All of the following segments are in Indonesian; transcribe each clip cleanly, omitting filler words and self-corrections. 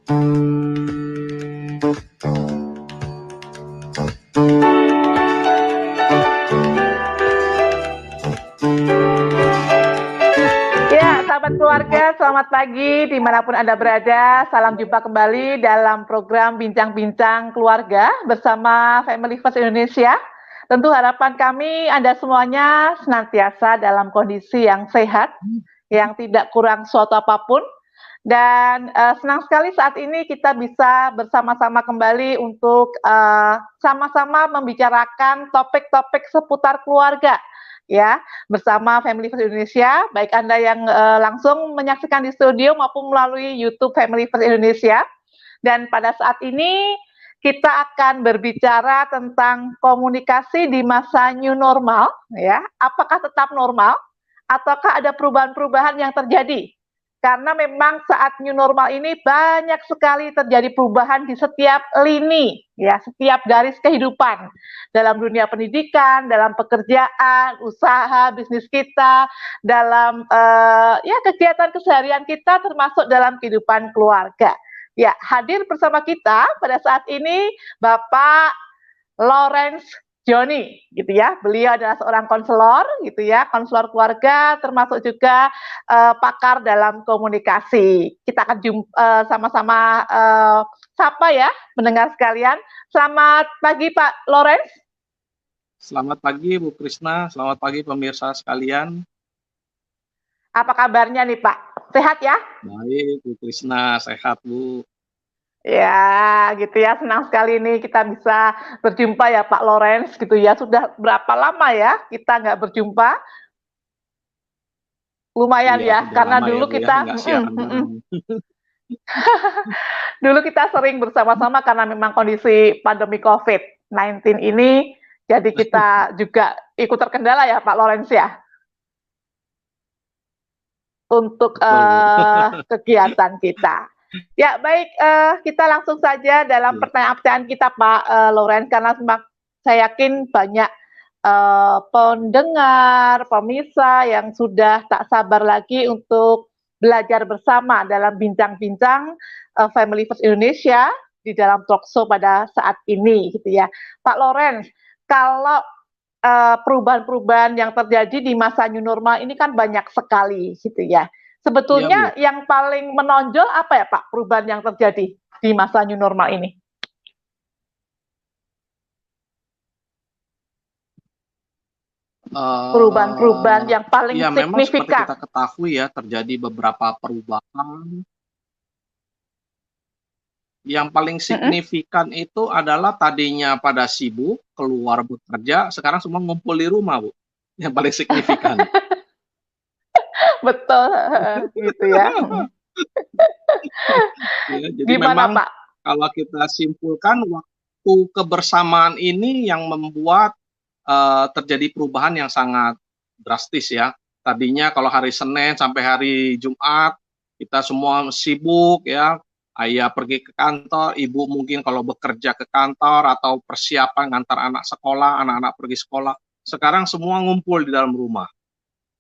Ya, sahabat keluarga, selamat pagi dimanapun Anda berada. Salam jumpa kembali dalam program Bincang-Bincang Keluarga bersama Family First Indonesia. Tentu harapan kami Anda semuanya senantiasa dalam kondisi yang sehat, yang tidak kurang suatu apapun. Dan senang sekali saat ini kita bisa bersama-sama kembali untuk sama-sama membicarakan topik-topik seputar keluarga, ya, bersama Family First Indonesia, baik Anda yang langsung menyaksikan di studio maupun melalui YouTube Family First Indonesia. Dan pada saat ini kita akan berbicara tentang komunikasi di masa new normal, ya. Apakah tetap normal ataukah ada perubahan-perubahan yang terjadi? Karena memang saat new normal ini banyak sekali terjadi perubahan di setiap lini, ya, setiap garis kehidupan dalam dunia pendidikan, dalam pekerjaan, usaha, bisnis kita, dalam ya kegiatan keseharian kita, termasuk dalam kehidupan keluarga. Ya, hadir bersama kita pada saat ini Bapak Lawrence Joni, gitu ya. Beliau adalah seorang konselor, gitu ya, konselor keluarga, termasuk juga pakar dalam komunikasi. Kita akan sama-sama sapa ya, mendengar sekalian. Selamat pagi Pak Lawrence. Selamat pagi Bu Krisna, selamat pagi pemirsa sekalian. Apa kabarnya nih Pak? Sehat ya? Baik Bu Krisna, sehat Bu. Ya, gitu ya, senang sekali nih kita bisa berjumpa ya Pak Lawrence, gitu ya. Sudah berapa lama ya kita nggak berjumpa? Lumayan Iya, ya, sudah karena lama ya dulu Bu ya, kita nggak siaran bareng. dulu kita sering bersama-sama karena memang kondisi pandemi COVID-19 ini, jadi kita juga ikut terkendala ya Pak Lawrence ya, untuk kegiatan kita. Ya baik, kita langsung saja dalam pertanyaan-pertanyaan kita Pak Lawrence, karena saya yakin banyak pendengar, pemirsa yang sudah tak sabar lagi untuk belajar bersama dalam bincang-bincang Family First Indonesia di dalam talkshow pada saat ini, gitu ya. Pak Lawrence, kalau perubahan-perubahan yang terjadi di masa new normal ini kan banyak sekali, gitu ya. Sebetulnya Ya, yang paling menonjol apa ya Pak perubahan yang terjadi di masa new normal ini? Perubahan-perubahan yang paling ya memang seperti signifikan. kita ketahui ya, terjadi beberapa perubahan. Yang paling signifikan itu adalah tadinya pada sibuk, keluar bekerja, sekarang semua ngumpul di rumah Bu. Yang paling signifikan. Betul, gitu ya. Ya, jadi Gimana memang Pak? kalau kita simpulkan waktu kebersamaan ini yang membuat terjadi perubahan yang sangat drastis ya. Tadinya kalau hari Senin sampai hari Jumat kita semua sibuk ya. Ayah pergi ke kantor, ibu mungkin kalau bekerja ke kantor atau persiapan ngantar anak sekolah, anak-anak pergi sekolah. Sekarang semua ngumpul di dalam rumah.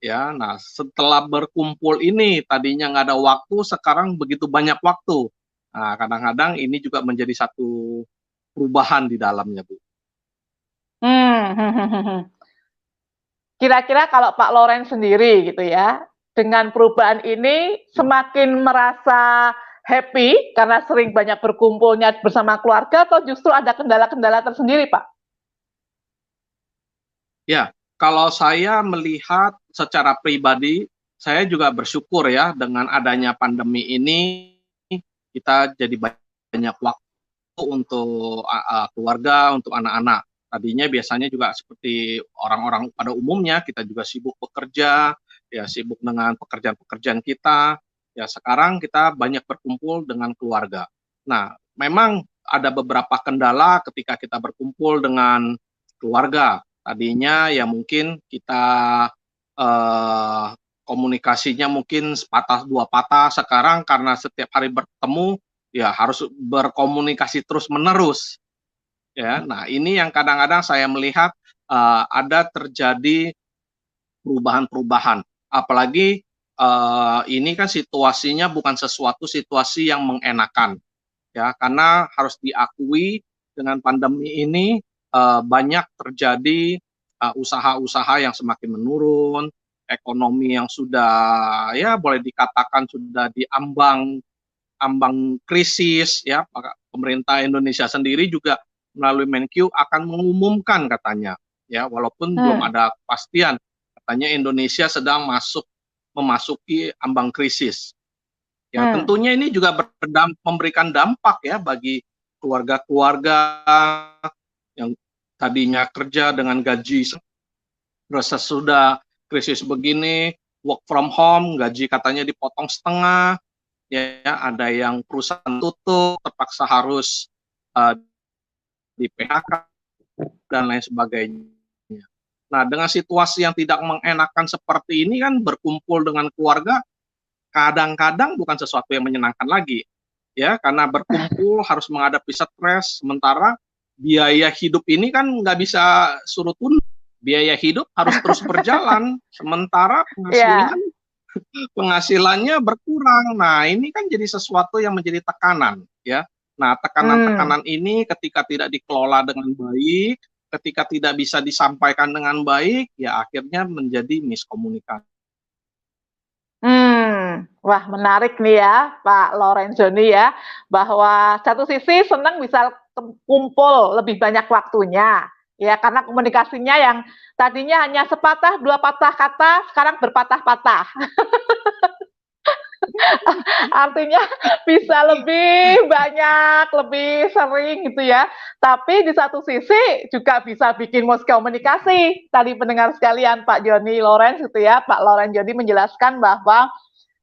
Ya, nah setelah berkumpul ini tadinya nggak ada waktu, sekarang begitu banyak waktu. Nah, kadang-kadang ini juga menjadi satu perubahan di dalamnya, Bu. Kira-kira kalau Pak Lawrence sendiri gitu ya, dengan perubahan ini semakin merasa happy karena sering banyak berkumpulnya bersama keluarga atau justru ada kendala-kendala tersendiri, Pak? Ya, kalau saya melihat secara pribadi, saya juga bersyukur ya dengan adanya pandemi ini, kita jadi banyak waktu untuk keluarga, untuk anak-anak. Tadinya biasanya juga seperti orang-orang pada umumnya, kita juga sibuk bekerja, ya sibuk dengan pekerjaan-pekerjaan kita. Ya sekarang kita banyak berkumpul dengan keluarga. Nah, memang ada beberapa kendala ketika kita berkumpul dengan keluarga. Tadinya ya mungkin kita komunikasinya mungkin sepatah dua patah, sekarang karena setiap hari bertemu ya harus berkomunikasi terus-menerus. Ya, nah ini yang kadang-kadang saya melihat ada terjadi perubahan-perubahan. Apalagi ini kan situasinya bukan sesuatu situasi yang mengenakan. ya, karena harus diakui dengan pandemi ini banyak terjadi usaha-usaha yang semakin menurun, ekonomi yang sudah ya boleh dikatakan sudah diambang ambang krisis ya. Pemerintah Indonesia sendiri juga melalui Menkyu akan mengumumkan katanya ya, walaupun belum ada kepastian, katanya Indonesia sedang memasuki ambang krisis. Ya, tentunya ini juga memberikan dampak ya bagi keluarga-keluarga yang tadinya kerja dengan gaji, terus sesudah krisis begini, work from home, gaji katanya dipotong setengah, ya ada yang perusahaan tutup, terpaksa harus di PHK dan lain sebagainya. Nah, dengan situasi yang tidak mengenakan seperti ini kan, berkumpul dengan keluarga kadang-kadang bukan sesuatu yang menyenangkan lagi, ya, karena berkumpul harus menghadapi stres, sementara biaya hidup ini kan nggak bisa suruh tunda, biaya hidup harus terus berjalan, sementara penghasilannya berkurang. Nah, ini kan jadi sesuatu yang menjadi tekanan, ya. Nah, tekanan-tekanan ini ketika tidak dikelola dengan baik, ketika tidak bisa disampaikan dengan baik, ya akhirnya menjadi miskomunikasi. Wah, menarik nih ya, Pak Lorenzoni ya, bahwa satu sisi senang bisa kumpul lebih banyak waktunya, ya karena komunikasinya yang tadinya hanya sepatah dua patah kata, sekarang berpatah-patah. Artinya bisa lebih banyak, lebih sering gitu ya. Tapi di satu sisi juga bisa bikin miskomunikasi. Tadi pendengar sekalian, Pak Joni Lorenz gitu ya, Pak Lorenzoni menjelaskan bahwa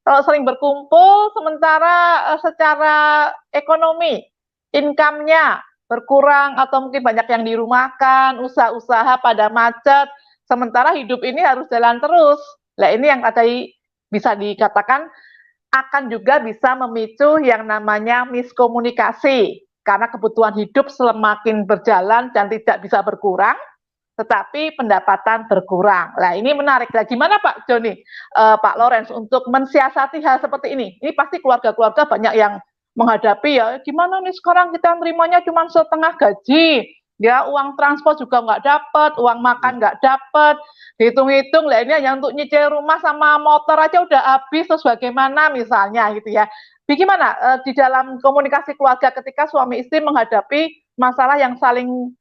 kalau sering berkumpul, sementara secara ekonomi, income-nya berkurang atau mungkin banyak yang dirumahkan, usaha-usaha pada macet, sementara hidup ini harus jalan terus. Nah ini yang tadi bisa dikatakan akan juga bisa memicu yang namanya miskomunikasi, karena kebutuhan hidup semakin berjalan dan tidak bisa berkurang, tetapi pendapatan berkurang. Nah ini menarik. Nah gimana Pak Joni, Pak Lorenz untuk mensiasati hal seperti ini? Ini pasti keluarga-keluarga banyak yang menghadapi ya, gimana nih sekarang kita nerimanya cuma setengah gaji, ya uang transport juga nggak dapat, uang makan nggak dapat, dihitung-hitung lah ini hanya untuk nyicil rumah sama motor aja udah habis, terus bagaimana misalnya gitu ya. Bagaimana di dalam komunikasi keluarga ketika suami istri menghadapi masalah yang saling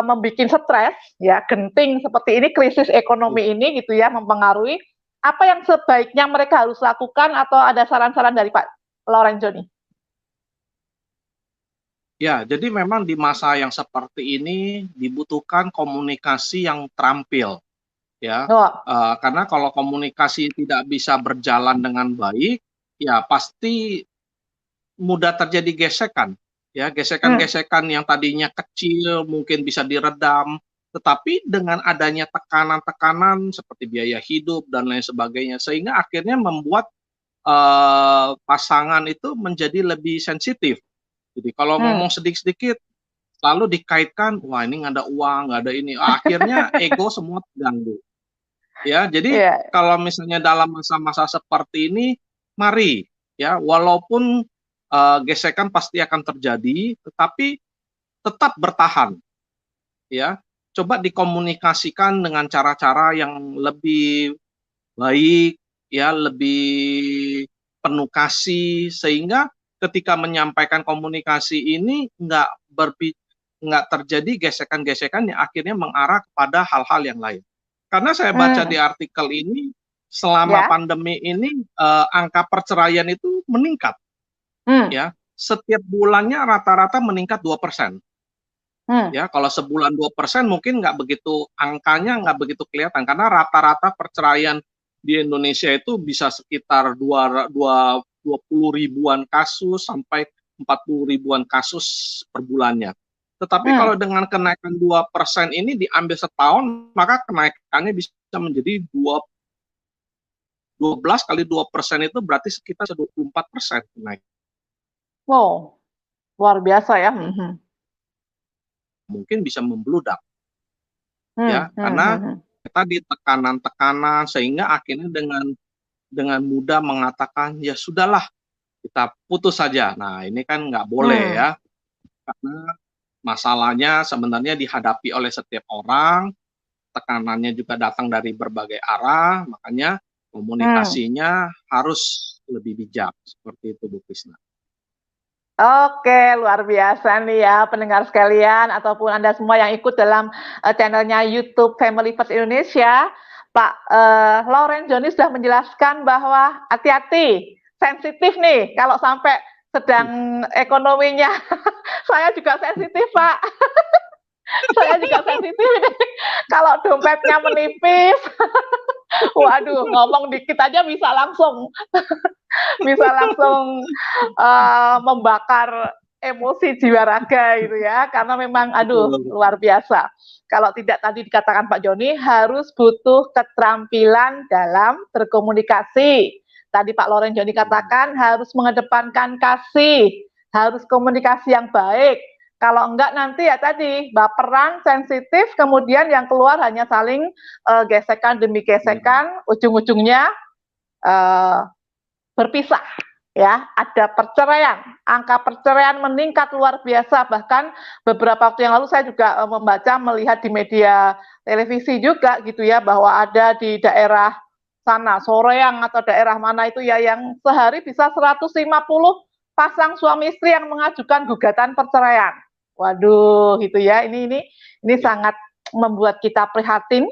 membuat stres, ya genting seperti ini, krisis ekonomi ini gitu ya, mempengaruhi apa yang sebaiknya mereka harus lakukan, atau ada saran-saran dari Pak Lorenzoni? Ya, jadi memang di masa yang seperti ini dibutuhkan komunikasi yang terampil, ya. Karena kalau komunikasi tidak bisa berjalan dengan baik, ya pasti mudah terjadi gesekan. Ya, gesekan-gesekan yang tadinya kecil mungkin bisa diredam, tetapi dengan adanya tekanan-tekanan seperti biaya hidup dan lain sebagainya, sehingga akhirnya membuat pasangan itu menjadi lebih sensitif. Jadi kalau ngomong sedikit-sedikit lalu dikaitkan, wah ini nggak ada uang, nggak ada ini, akhirnya ego semua terganggu. Ya, jadi kalau misalnya dalam masa-masa seperti ini, mari ya, walaupun gesekan pasti akan terjadi, tetapi tetap bertahan. Ya, coba dikomunikasikan dengan cara-cara yang lebih baik, ya, lebih penuh kasih, sehingga ketika menyampaikan komunikasi ini nggak terjadi gesekan-gesekan yang akhirnya mengarah kepada hal-hal yang lain. Karena saya baca di artikel ini, selama pandemi ini angka perceraian itu meningkat. Ya, setiap bulannya rata-rata meningkat 2%. Ya, kalau sebulan 2% mungkin angkanya nggak begitu kelihatan, karena rata-rata perceraian di Indonesia itu bisa sekitar 20 ribuan kasus sampai 40 ribuan kasus per bulannya. Tetapi kalau dengan kenaikan 2% ini diambil setahun, maka kenaikannya bisa menjadi 12 kali 2% itu berarti sekitar 24% naik. Wow, luar biasa ya. Mungkin bisa membludak. Ya, karena tadi tekanan-tekanan, sehingga akhirnya dengan mudah mengatakan ya sudahlah, kita putus saja. Nah, ini kan nggak boleh ya, karena masalahnya sebenarnya dihadapi oleh setiap orang, tekanannya juga datang dari berbagai arah, makanya komunikasinya harus lebih bijak, seperti itu Bu Krisna. Oke, luar biasa nih ya pendengar sekalian ataupun Anda semua yang ikut dalam channelnya YouTube Family First Indonesia. Pak Lauren Joni sudah menjelaskan bahwa hati-hati, sensitif nih kalau sampai sedang ekonominya. Saya juga sensitif, Pak. Saya juga sensitif nih. Kalau dompetnya menipis, waduh, ngomong dikit aja bisa langsung membakar emosi jiwa raga gitu ya, karena memang aduh luar biasa. Kalau tidak tadi dikatakan Pak Joni harus butuh keterampilan dalam berkomunikasi. Tadi Pak Lauren Joni katakan harus mengedepankan kasih, harus komunikasi yang baik. Kalau enggak nanti ya tadi baperan, sensitif, kemudian yang keluar hanya saling gesekan demi gesekan, ujung-ujungnya berpisah ya, ada perceraian, angka perceraian meningkat luar biasa. Bahkan beberapa waktu yang lalu saya juga membaca, melihat di media televisi juga gitu ya, bahwa ada di daerah sana Soreang atau daerah mana itu ya, yang sehari bisa 150 pasang suami istri yang mengajukan gugatan perceraian. Waduh gitu ya, ini sangat membuat kita prihatin,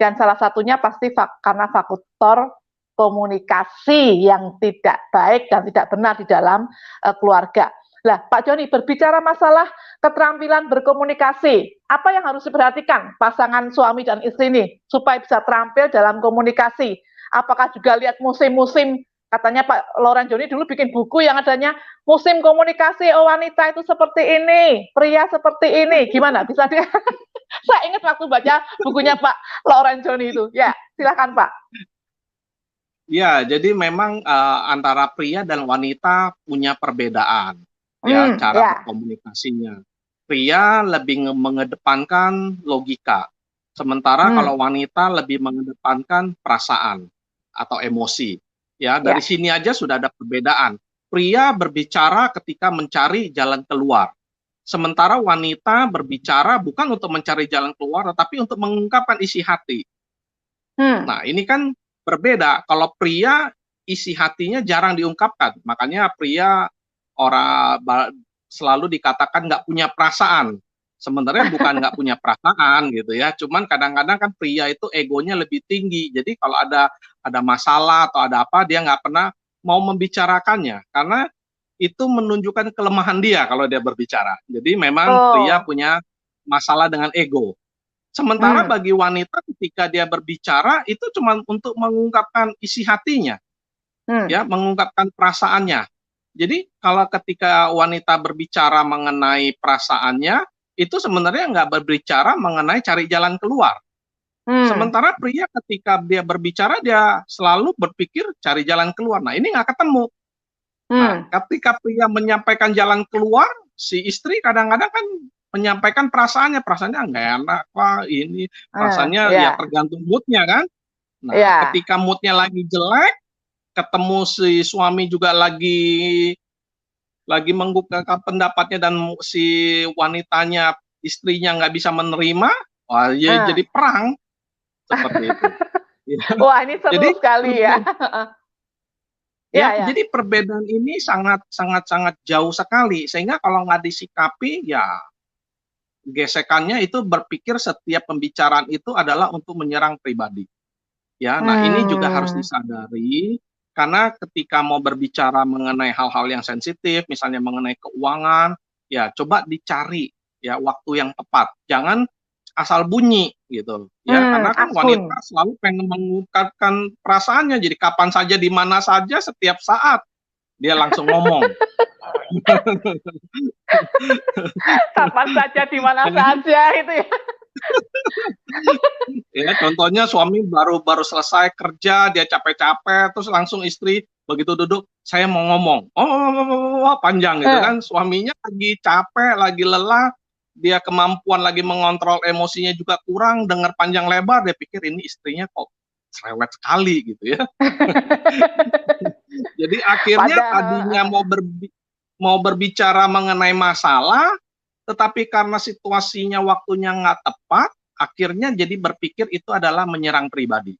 dan salah satunya pasti karena faktor komunikasi yang tidak baik dan tidak benar di dalam keluarga. Lah, Pak Joni, berbicara masalah keterampilan berkomunikasi, apa yang harus diperhatikan pasangan suami dan istri ini supaya bisa terampil dalam komunikasi? Apakah juga lihat musim-musim? Katanya Pak Lauren Joni dulu bikin buku yang adanya musim komunikasi, oh wanita itu seperti ini, pria seperti ini. Gimana? Bisa dia? Saya ingat waktu baca bukunya Pak Lauren Joni itu. Ya, silakan Pak. Ya, jadi memang antara pria dan wanita punya perbedaan ya cara berkomunikasinya. Pria lebih mengedepankan logika, sementara kalau wanita lebih mengedepankan perasaan atau emosi. Ya, dari sini aja sudah ada perbedaan. Pria berbicara ketika mencari jalan keluar, sementara wanita berbicara bukan untuk mencari jalan keluar, tetapi untuk mengungkapkan isi hati. Nah, ini kan berbeda. Kalau pria isi hatinya jarang diungkapkan, makanya pria selalu dikatakan nggak punya perasaan. Sebenarnya bukan nggak punya perasaan gitu ya, cuman kadang-kadang kan pria itu egonya lebih tinggi. Jadi kalau ada masalah atau ada apa, dia nggak pernah mau membicarakannya karena itu menunjukkan kelemahan dia kalau dia berbicara. Jadi memang pria punya masalah dengan ego. Sementara bagi wanita ketika dia berbicara itu cuma untuk mengungkapkan isi hatinya, ya, mengungkapkan perasaannya. Jadi kalau ketika wanita berbicara mengenai perasaannya, itu sebenarnya nggak berbicara mengenai cari jalan keluar. Sementara pria ketika dia berbicara, dia selalu berpikir cari jalan keluar. Nah, ini nggak ketemu. Nah, ketika pria menyampaikan jalan keluar, si istri kadang-kadang kan menyampaikan perasaannya nggak enak, Pak, ini perasaannya ya tergantung moodnya kan. Nah, ketika moodnya lagi jelek, ketemu si suami juga lagi mengungkapkan pendapatnya dan si wanitanya, istrinya nggak bisa menerima, wah ya jadi perang seperti itu. Wah, ini seru sekali ya. Jadi perbedaan ini sangat jauh sekali, sehingga kalau nggak disikapi ya gesekannya itu berpikir setiap pembicaraan itu adalah untuk menyerang pribadi. Ya, nah ini juga harus disadari karena ketika mau berbicara mengenai hal-hal yang sensitif, misalnya mengenai keuangan, ya coba dicari ya waktu yang tepat. Jangan asal bunyi gitu. Ya, karena kan wanita selalu pengen mengungkapkan perasaannya. Jadi kapan saja di mana saja setiap saat dia langsung ngomong. Kapan saja di mana saja itu ya. Ya, contohnya suami baru selesai kerja, dia capek-capek, terus langsung istri begitu duduk, saya mau ngomong, panjang gitu kan, suaminya lagi capek, lagi lelah, dia kemampuan lagi mengontrol emosinya juga kurang, dengar panjang lebar, dia pikir ini istrinya kok cerewet sekali gitu ya. Jadi akhirnya tadinya mau berbicara mengenai masalah, tetapi karena situasinya waktunya nggak tepat, akhirnya jadi berpikir itu adalah menyerang pribadi.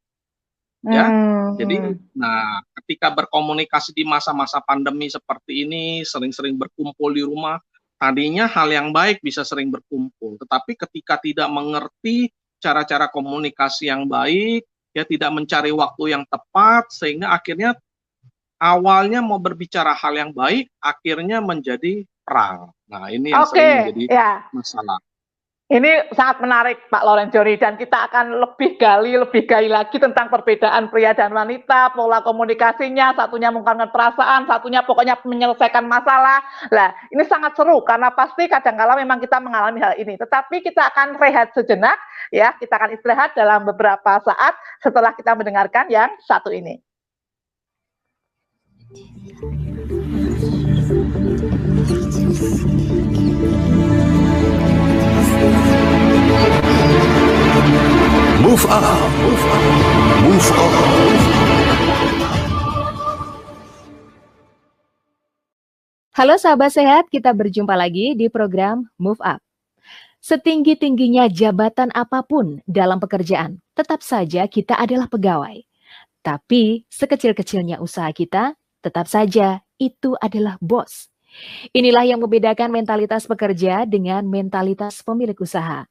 Ya, jadi, nah, ketika berkomunikasi di masa-masa pandemi seperti ini, sering-sering berkumpul di rumah, tadinya hal yang baik bisa sering berkumpul, tetapi ketika tidak mengerti cara-cara komunikasi yang baik, ya tidak mencari waktu yang tepat, sehingga akhirnya awalnya mau berbicara hal yang baik, akhirnya menjadi perang. Nah, ini yang sering menjadi masalah. Ini sangat menarik Pak Lorenzoni, dan kita akan lebih gali lagi tentang perbedaan pria dan wanita, pola komunikasinya, satunya mengungkapkan perasaan, satunya pokoknya menyelesaikan masalah. Nah, ini sangat seru karena pasti kadang-kala memang kita mengalami hal ini. Tetapi kita akan rehat sejenak, ya, kita akan istirahat dalam beberapa saat setelah kita mendengarkan yang satu ini. Move up, move up, move up. Halo sahabat sehat, kita berjumpa lagi di program Move Up. Setinggi-tingginya jabatan apapun dalam pekerjaan, tetap saja kita adalah pegawai. Tapi sekecil-kecilnya usaha kita, tetap saja itu adalah bos. Inilah yang membedakan mentalitas pekerja dengan mentalitas pemilik usaha.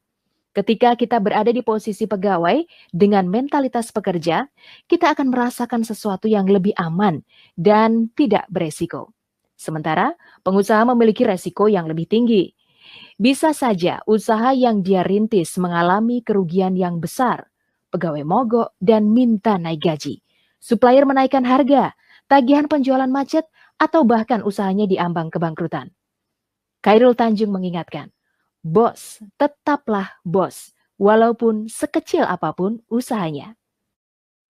Ketika kita berada di posisi pegawai dengan mentalitas pekerja, kita akan merasakan sesuatu yang lebih aman dan tidak beresiko. Sementara pengusaha memiliki resiko yang lebih tinggi. Bisa saja usaha yang dia rintis mengalami kerugian yang besar, pegawai mogok dan minta naik gaji, supplier menaikkan harga, tagihan penjualan macet, atau bahkan usahanya diambang kebangkrutan. Khairul Tanjung mengingatkan, bos tetaplah bos, walaupun sekecil apapun usahanya.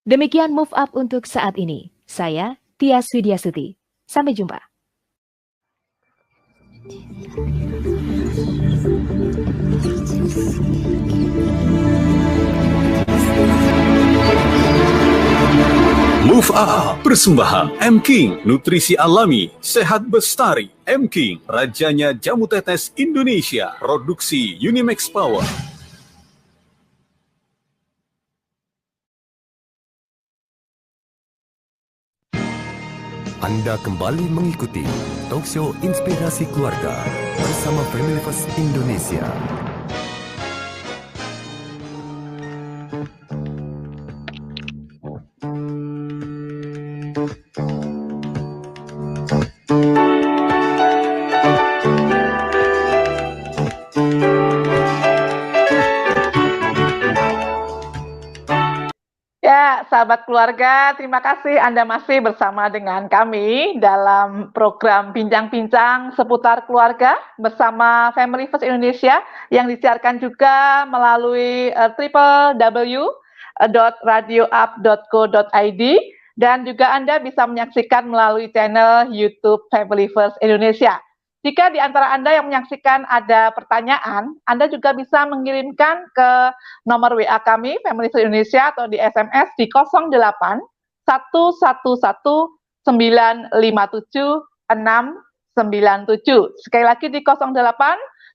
Demikian Move Up untuk saat ini. Saya Tias Widiasuti. Sampai jumpa. Move Up, persembahan M King, nutrisi alami, sehat bestari. M King, rajanya jamu tetes Indonesia, produksi Unimax Power. Anda kembali mengikuti Talkshow Inspirasi Keluarga bersama Family First Indonesia. Sahabat keluarga, terima kasih Anda masih bersama dengan kami dalam program Bincang-Bincang seputar keluarga bersama Family First Indonesia yang disiarkan juga melalui www.radioup.co.id, dan juga Anda bisa menyaksikan melalui channel YouTube Family First Indonesia. Jika di antara Anda yang menyaksikan ada pertanyaan, Anda juga bisa mengirimkan ke nomor WA kami, Family First Indonesia, atau di SMS di 08 111 957 697. Sekali lagi di 08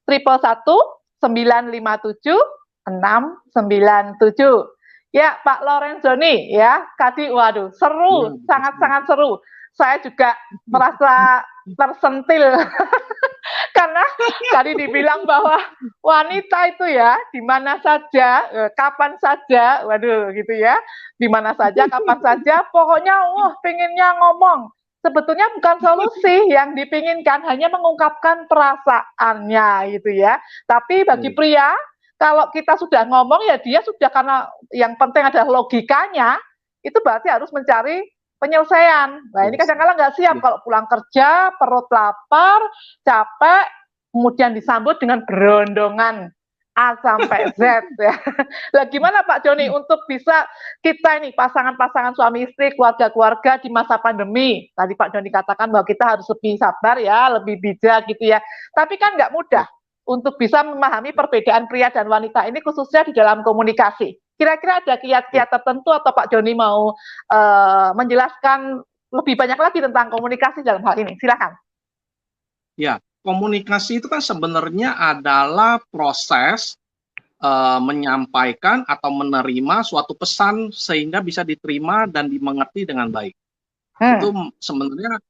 111 957 697. Ya, Pak Lorenzoni, ya, tadi, waduh, seru, sangat-sangat seru. Saya juga merasa tersentil karena tadi dibilang bahwa wanita itu ya di mana saja, kapan saja, waduh gitu ya, di mana saja, kapan saja, pokoknya pengennya ngomong. Sebetulnya bukan solusi yang dipinginkan, hanya mengungkapkan perasaannya gitu ya. Tapi bagi pria, kalau kita sudah ngomong ya dia sudah, karena yang penting adalah logikanya, itu berarti harus mencari penyelesaian. Nah, ini kadang-kadang nggak siap kalau pulang kerja, perut lapar, capek, kemudian disambut dengan berondongan A sampai Z ya. Lah gimana Pak Joni untuk bisa kita ini pasangan-pasangan suami istri, keluarga-keluarga di masa pandemi. Tadi Pak Joni katakan bahwa kita harus lebih sabar ya, lebih bijak gitu ya. Tapi kan nggak mudah untuk bisa memahami perbedaan pria dan wanita ini, khususnya di dalam komunikasi. Kira-kira ada kiat-kiat tertentu atau Pak Joni mau menjelaskan lebih banyak lagi tentang komunikasi dalam hal ini. Silakan. Ya, komunikasi itu kan sebenarnya adalah proses menyampaikan atau menerima suatu pesan sehingga bisa diterima dan dimengerti dengan baik. Itu sebenarnya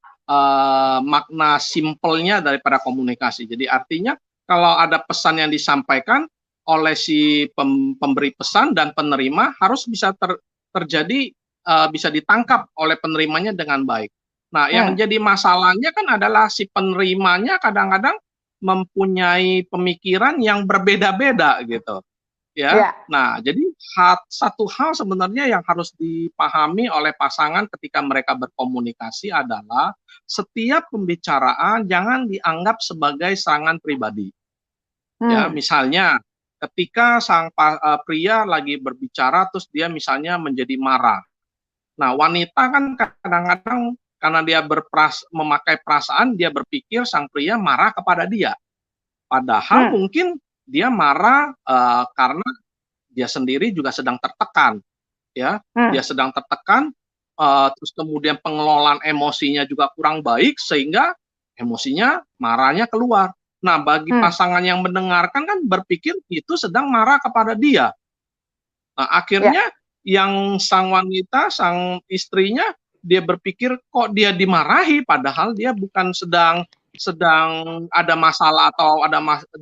makna simpelnya daripada komunikasi. Jadi artinya kalau ada pesan yang disampaikan oleh si pemberi pesan dan penerima harus bisa terjadi, bisa ditangkap oleh penerimanya dengan baik. Nah, yang jadi masalahnya kan adalah si penerimanya kadang-kadang mempunyai pemikiran yang berbeda-beda gitu, ya. Nah, jadi satu hal sebenarnya yang harus dipahami oleh pasangan ketika mereka berkomunikasi adalah setiap pembicaraan jangan dianggap sebagai serangan pribadi. Ya, misalnya ketika sang pria lagi berbicara terus dia misalnya menjadi marah. Nah, wanita kan kadang-kadang karena dia memakai perasaan, dia berpikir sang pria marah kepada dia. Padahal mungkin dia marah karena dia sendiri juga sedang tertekan, ya. Dia sedang tertekan, terus kemudian pengelolaan emosinya juga kurang baik sehingga emosinya, marahnya keluar. Nah, bagi pasangan yang mendengarkan kan berpikir itu sedang marah kepada dia. Nah, akhirnya yang sang wanita, sang istrinya, dia berpikir kok dia dimarahi padahal dia bukan sedang ada masalah atau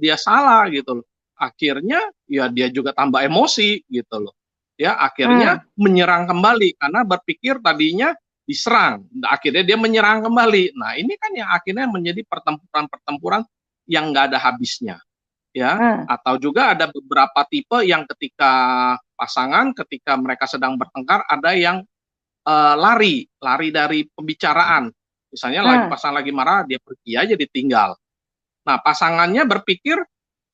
dia salah gitu loh. Akhirnya ya dia juga tambah emosi gitu loh. Ya, akhirnya menyerang kembali karena berpikir tadinya diserang. Akhirnya dia menyerang kembali. Nah, ini kan yang akhirnya menjadi pertempuran-pertempuran yang nggak ada habisnya. Ya, atau juga ada beberapa tipe yang ketika mereka sedang bertengkar ada yang lari dari pembicaraan. Misalnya pasangan lagi marah, dia pergi aja ditinggal. Nah, pasangannya berpikir,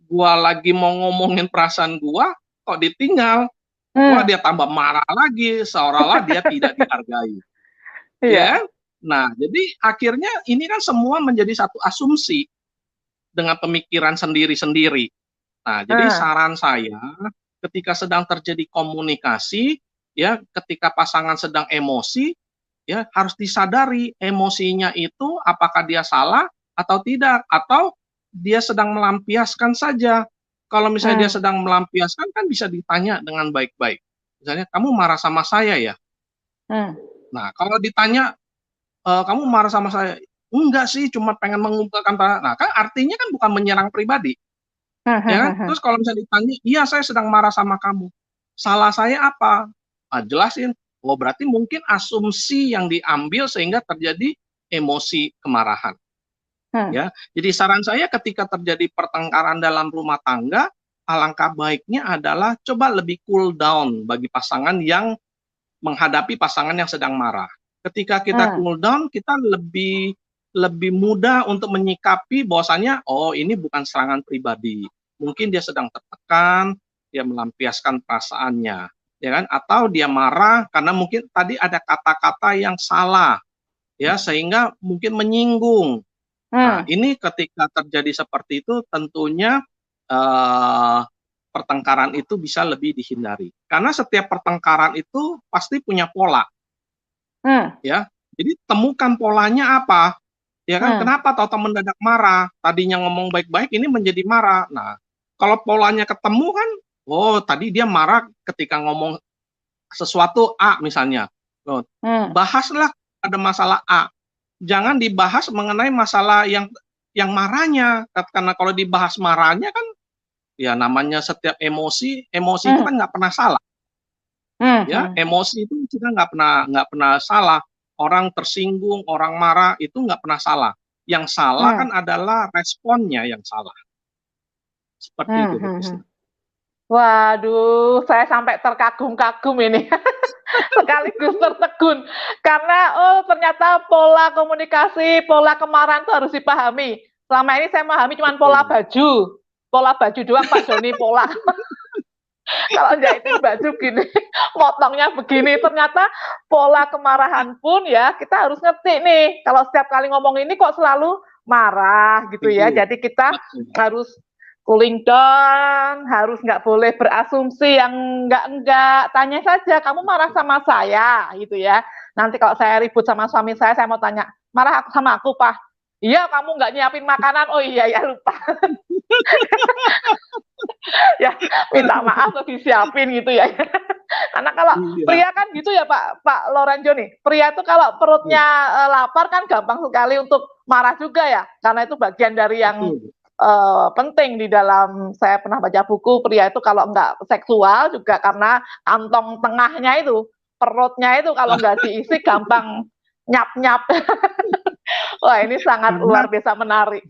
gua lagi mau ngomongin perasaan gua, kok ditinggal. Wah, dia tambah marah lagi, seolah-olah dia tidak dihargai. Ya. Nah, jadi akhirnya ini kan semua menjadi satu asumsi dengan pemikiran sendiri-sendiri. Nah, jadi saran saya, ketika sedang terjadi komunikasi, ya, ketika pasangan sedang emosi, ya harus disadari emosinya itu apakah dia salah atau tidak, atau dia sedang melampiaskan saja. Kalau misalnya dia sedang melampiaskan kan bisa ditanya dengan baik-baik. Misalnya, kamu marah sama saya ya? Nah, kalau ditanya, kamu marah sama saya? Enggak sih, cuma pengen mengumpulkan. Nah, kan artinya kan bukan menyerang pribadi. Ya kan? Terus kalau misalnya ditanya, iya saya sedang marah sama kamu. Salah saya apa? Nah, jelasin. Oh, berarti mungkin asumsi yang diambil sehingga terjadi emosi kemarahan. Ya, jadi saran saya ketika terjadi pertengkaran dalam rumah tangga, alangkah baiknya adalah coba lebih cool down bagi pasangan yang menghadapi pasangan yang sedang marah. Ketika kita cool down, kita lebih mudah untuk menyikapi bahwasannya, oh ini bukan serangan pribadi. Mungkin dia sedang tertekan, dia melampiaskan perasaannya. Ya kan? Atau dia marah karena mungkin tadi ada kata-kata yang salah, ya, sehingga mungkin menyinggung. Nah, ini ketika terjadi seperti itu tentunya pertengkaran itu bisa lebih dihindari. Karena setiap pertengkaran itu pasti punya pola. Ya. Jadi temukan polanya apa? Ya kan? Kenapa tahu-tahu mendadak marah? Tadinya ngomong baik-baik ini menjadi marah. Nah, kalau polanya ketemu kan, oh tadi dia marah ketika ngomong sesuatu A misalnya. Loh, bahaslah ada masalah A. Jangan dibahas mengenai masalah yang marahnya, karena kalau dibahas marahnya kan ya namanya setiap emosi itu kan nggak pernah salah. Ya, emosi itu kita nggak pernah salah. Orang tersinggung, orang marah itu nggak pernah salah. Yang salah kan adalah responnya yang salah. Seperti itu, Bu Krisna. Waduh, saya sampai terkagum-kagum ini. Sekaligus tertegun. Karena, ternyata pola komunikasi, pola kemarahan itu harus dipahami. Selama ini saya memahami cuma pola baju. Pola baju doang, Pak Joni, pola. Kalau jahitin baju gini, motongnya begini. Ternyata pola kemarahan pun ya, kita harus ngerti nih. Kalau setiap kali ngomong ini kok selalu marah gitu ya. Jadi kita harus cooling down, harus nggak boleh berasumsi yang enggak. Tanya saja, kamu marah sama saya, gitu ya. Nanti kalau saya ribut sama suami saya mau tanya, marah sama aku, Pak? Iya, kamu nggak nyiapin makanan. Oh iya, ya lupa. Ya, minta maaf tuh disiapin gitu ya. Karena kalau pria kan gitu ya Pak Lorenzo nih. Pria itu kalau perutnya lapar kan gampang sekali untuk marah juga ya. Karena itu bagian dari yang penting di dalam, saya pernah baca buku, pria itu kalau nggak seksual juga karena kantong tengahnya itu, perutnya itu kalau nggak diisi gampang nyap-nyap. Wah, ini sangat luar biasa menarik.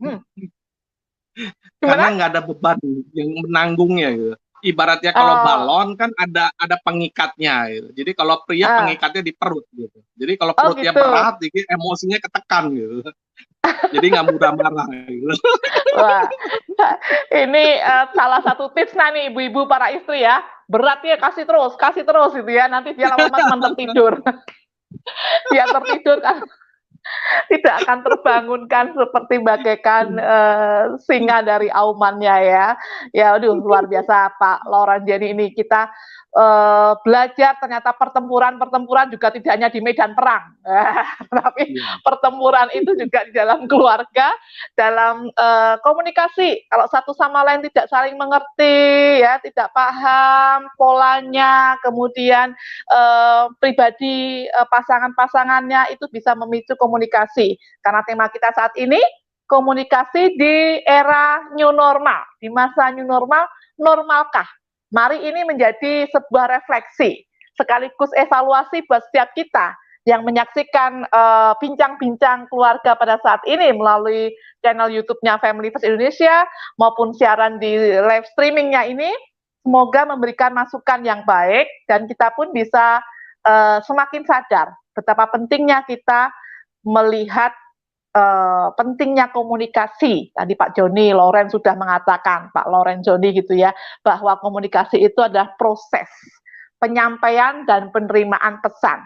Karena nggak ada beban yang menanggungnya gitu. Ibaratnya kalau balon kan ada pengikatnya gitu. Jadi kalau pria pengikatnya di perut gitu. Jadi kalau perutnya gitu. berat, jadi emosinya ketekan gitu. Jadi nggak mudah marah gitu. Wah, ini salah satu tips nih ibu-ibu para istri ya. Berat ya kasih terus gitu ya. Nanti dia lama-lama tertidur. Dia tertidur kan. Tidak akan terbangunkan seperti bagaikan singa dari aumannya ya. Ya, aduh luar biasa Pak Lorenzo ini kita belajar ternyata pertempuran juga tidak hanya di medan perang, tapi pertempuran itu juga di dalam keluarga, dalam komunikasi. Kalau satu sama lain tidak saling mengerti, ya tidak paham polanya, kemudian pribadi pasangan-pasangannya itu bisa memicu komunikasi. Karena tema kita saat ini komunikasi di era new normal, di masa new normal, normalkah? Mari ini menjadi sebuah refleksi, sekaligus evaluasi buat setiap kita yang menyaksikan bincang-bincang keluarga pada saat ini melalui channel YouTube-nya Family First Indonesia maupun siaran di live streaming-nya ini. Semoga memberikan masukan yang baik dan kita pun bisa semakin sadar betapa pentingnya kita melihat pentingnya komunikasi. Tadi Pak Joni Loren sudah mengatakan, Pak Lorenzo gitu ya, bahwa komunikasi itu adalah proses penyampaian dan penerimaan pesan.